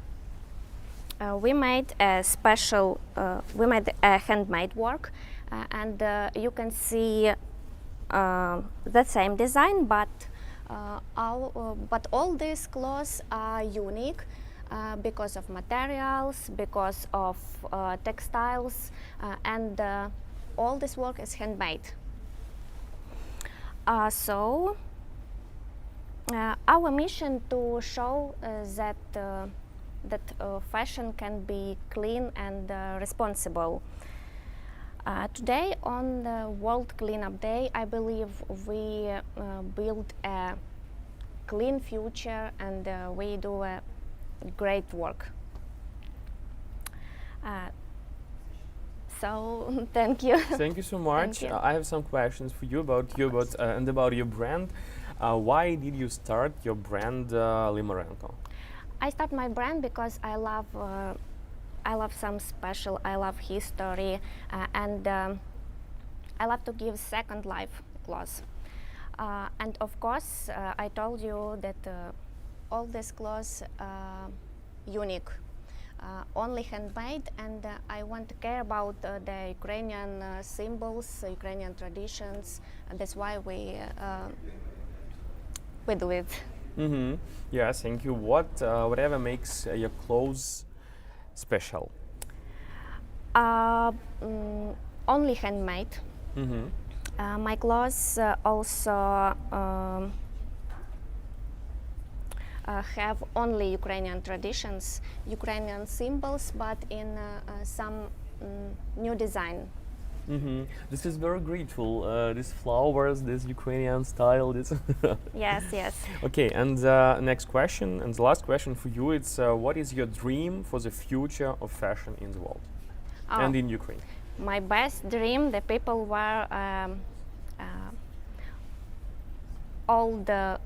we made a special, handmade work, and you can see the same design, but all these clothes are unique because of materials, because of textiles, and all this work is handmade. So our mission to show that fashion can be clean and responsible. Today, on the World Cleanup Day, I believe we build a clean future, and we do a great work. So, thank you. Thank you so much. I have some questions for you about and about your brand. Why did you start your brand Limarenko? I start my brand because I love some special. I love history, and I love to give second life clothes. And of course, I told you that all these clothes are unique, only handmade, and I want to care about the Ukrainian symbols, Ukrainian traditions, and that's why we do it. Mm-hmm. Yeah, thank you. Whatever makes your clothes special? Only handmade. Mm-hmm. My clothes also have only Ukrainian traditions, Ukrainian symbols, but in some new design. Mm-hmm. This is very grateful. These flowers, this Ukrainian style. This. Yes, yes. Okay, and next question, and the last question for you. It's what is your dream for the future of fashion in the world and in Ukraine? My best dream: the people all the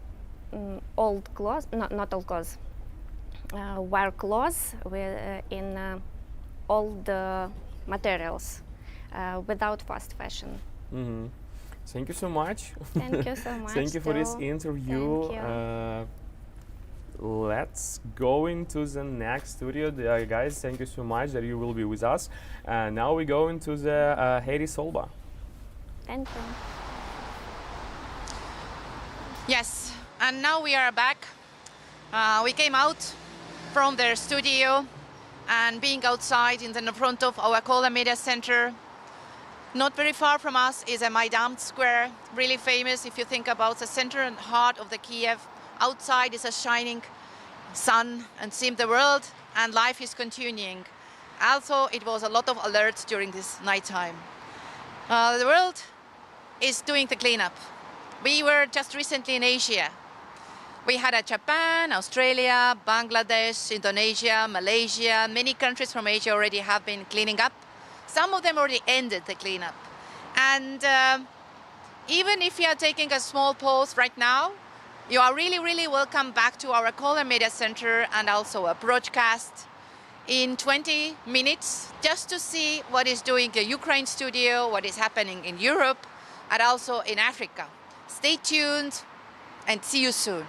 old clothes, not old clothes, wear clothes in all the materials without fast fashion. Mm-hmm. Thank you so much. Thank you so much. Thank you for this too. interview. Thank you. Let's go into the next studio. Guys, thank you so much that you will be with us. Now we go into the Haiti Solba. Thank you. Yes, and now we are back. We came out from their studio and being outside in the front of our Kola Media Center. Not very far from us is a Maidan Square, really famous if you think about the center and heart of the Kiev. Outside is a shining sun and seems the world and life is continuing. Also, it was a lot of alerts during this nighttime. The world is doing the cleanup. We were just recently in Asia. We had Japan, Australia, Bangladesh, Indonesia, Malaysia. Many countries from Asia already have been cleaning up. Some of them already ended the cleanup. And even if you are taking a small pause right now, you are really, really welcome back to our Kola Media Center and also a broadcast in 20 minutes just to see what is doing the Ukraine studio, what is happening in Europe and also in Africa. Stay tuned and see you soon.